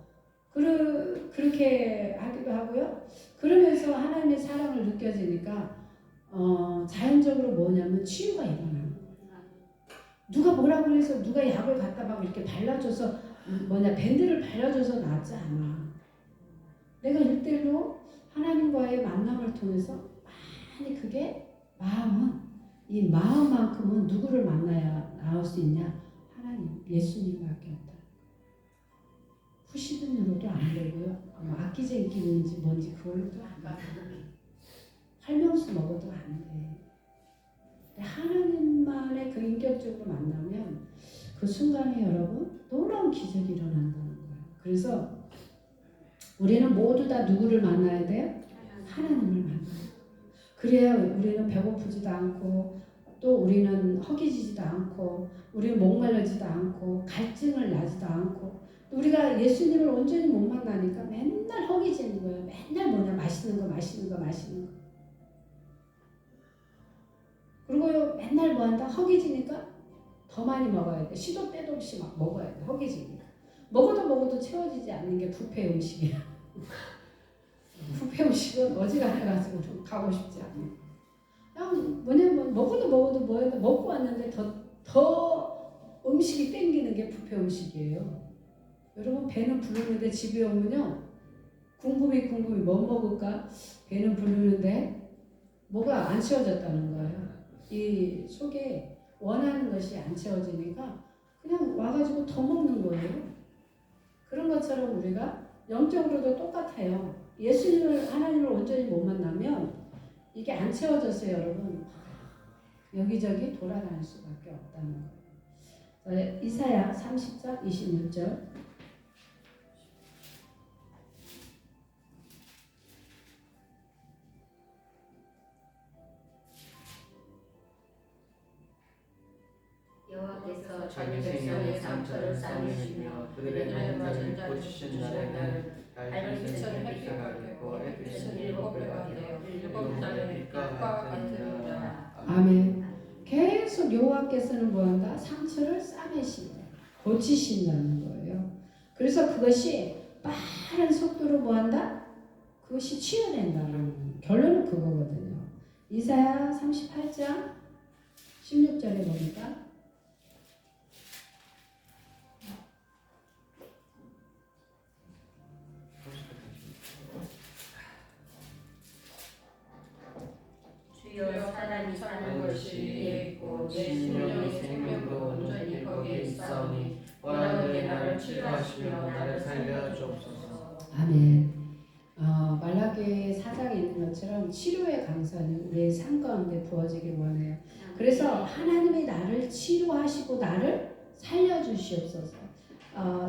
그렇게 하기도 하고요. 그러면서 하나님의 사랑을 느껴지니까 자연적으로 뭐냐면 치유가 일어나요. 누가 뭐라고 해서 누가 약을 갖다 막 이렇게 발라줘서 밴드를 발라줘서 낫지 않아. 내가 일대일로 하나님과의 만남을 통해서 많이 그게 이 마음만큼은 누구를 만나야 나올 수 있냐? 하나님, 예수님밖에 없다. 후시딘으로도 안 되고요. 악기적인 기분인지 뭔지 그걸로도 안 돼. 활명수 먹어도 안 돼. 하나님만의 그 인격적으로 만나면 그 순간에 여러분 놀라운 기적이 일어난다는 거예요. 그래서 우리는 모두 다 누구를 만나야 돼요? 하나님을 만나요. 그래야 우리는 배고프지도 않고 또 우리는 허기지지도 않고 우리는 목말라지도 않고 갈증을 나지도 않고 우리가 예수님을 온전히 못 만나니까 맨날 허기지는 거예요. 맨날 뭐냐 맛있는 거 맛있는 거 맛있는 거. 그리고 맨날 뭐한다? 허기지니까 더 많이 먹어야 돼. 시도 때도 없이 막 먹어야 돼. 허기지니까. 먹어도 채워지지 않는 게 뷔페 음식이야. 뷔페 음식은 어지간해가지고 좀 가고 싶지 않아. 그냥 뭐냐면 먹어도 뭐해도 먹고 왔는데 더 음식이 땡기는 게 뷔페 음식이에요. 여러분 배는 부르는데 집에 오면요 궁금히 뭐 먹을까 배는 부르는데 뭐가 안 채워졌다는 거예요. 이 속에 원하는 것이 안 채워지니까 그냥 와가지고 더 먹는 거예요. 그런 것처럼 우리가 영적으로도 똑같아요. 예수님을 하나님을 온전히 못 만나면 이게 안 채워졌어요, 여러분. 여기저기 돌아다닐 수밖에 없다는 거예요. 이사야 30장 26절. 여호와께서 자기 생명의 상처를 싸매시며 그들의 난자를 고치신 날에는 달빛은 햇빛과 같고 햇빛은 7배가 되어 7달의 빛과 같으리라. 아멘. 계속 여호와께서는 뭐한다? 상처를 싸매신다. 고치신다는 거예요. 그래서 그것이 빠른 속도로 뭐한다? 그것이 치유된다는 결론은 그거거든요. 이사야 38장 16절에 보니까 주여 사람이 사는 것이 이에 있고 내 심령이 생명으로 온전히 거기에 있사오니 원하노니 나를 치료하시며 나를 살려 주옵소서. 아멘. 말라기 4장에 있는 것처럼 치료의 강선이 우리의 삶 가운데 부어지길 원해요. 그래서 하나님이 나를 치료하시고 나를 살려주시옵소서.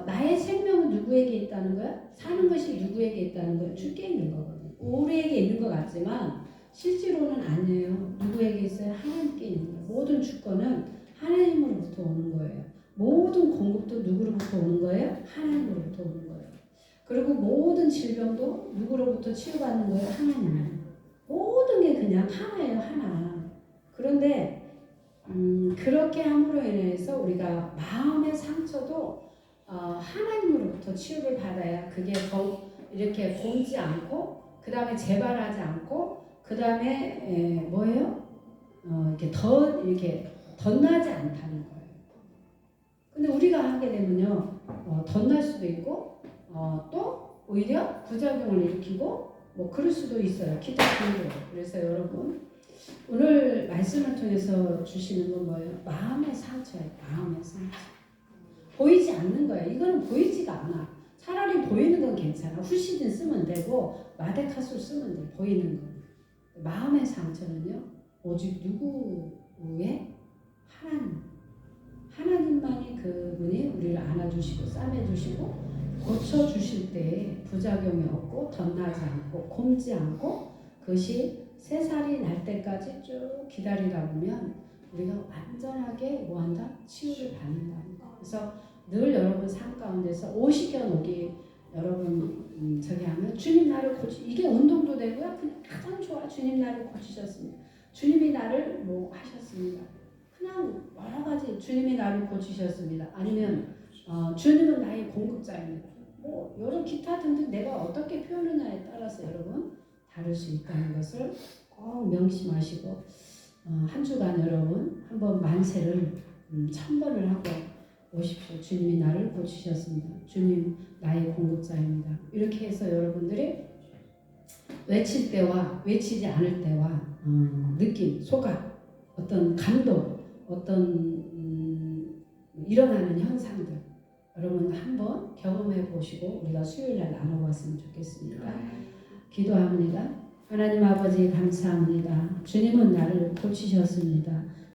나의 생명은 누구에게 있다는 거야? 사는 것이 누구에게 있다는 거야? 주께 있는 거거든. 우리에게 있는 것 같지만 실제로는 아니에요. 누구에게 있어요? 하나님께 있는 거예요. 모든 주권은 하나님으로부터 오는 거예요. 모든 공급도 누구로부터 오는 거예요? 하나님으로부터 오는 거예요. 그리고 모든 질병도 누구로부터 치유받는 거예요? 하나님. 모든 게 그냥 하나예요, 하나. 그런데 그렇게 함으로 인해서 우리가 마음의 상처도 하나님으로부터 치유를 받아야 그게 더 이렇게 곪지 않고 그 다음에 재발하지 않고 그 다음에 뭐예요? 이렇게 덧나지 않다는 거예요. 근데 우리가 하게 되면요, 덧날 수도 있고 또 오히려 부작용을 일으키고 뭐 그럴 수도 있어요. 기타 등으로. 그래서 여러분 오늘 말씀을 통해서 주시는 건 뭐예요? 마음의 상처예요. 마음의 상처. 보이지 않는 거예요. 이거는 보이지가 않아. 차라리 보이는 건 괜찮아. 후시딘 쓰면 되고 마데카솔 쓰면 돼. 보이는 거. 마음의 상처는요. 오직 누구의? 하나님만이 그분이 우리를 안아주시고 싸매주시고 고쳐주실 때에 부작용이 없고 덧나지 않고 곪지 않고 그것이 3살이 날 때까지 쭉 기다리다 보면 우리가 완전하게 뭐한다? 치유를 받는다는 거. 그래서 늘 여러분 삶 가운데서 오시견오기 여러분 저기 하면 주님 나를 이게 운동도 되고요. 그냥 가장 좋아. 주님 나를 고치셨습니다. 주님이 나를 뭐 하셨습니다. 그냥 여러 가지 주님이 나를 고치셨습니다. 아니면 주님은 나의 공급자입니다. 뭐 여러 기타 등등 내가 어떻게 표현하냐에 따라서 여러분 다를 수 있다는 것을 꼭 명심하시고 한 주간 여러분 한번 만세를 1000번을 하고 오십시오. 주님이 나를 고치셨습니다. 주님 나의 공급자입니다. 이렇게 해서 여러분들이 외칠 때와 외치지 않을 때와 느낌, 소감, 어떤 감동, 어떤 일어나는 현상들 여러분 한번 경험해 보시고 우리가 수요일날 나눠봤으면 좋겠습니다. 기도합니다. 하나님 아버지 감사합니다. 주님은 나를 고치셨습니다.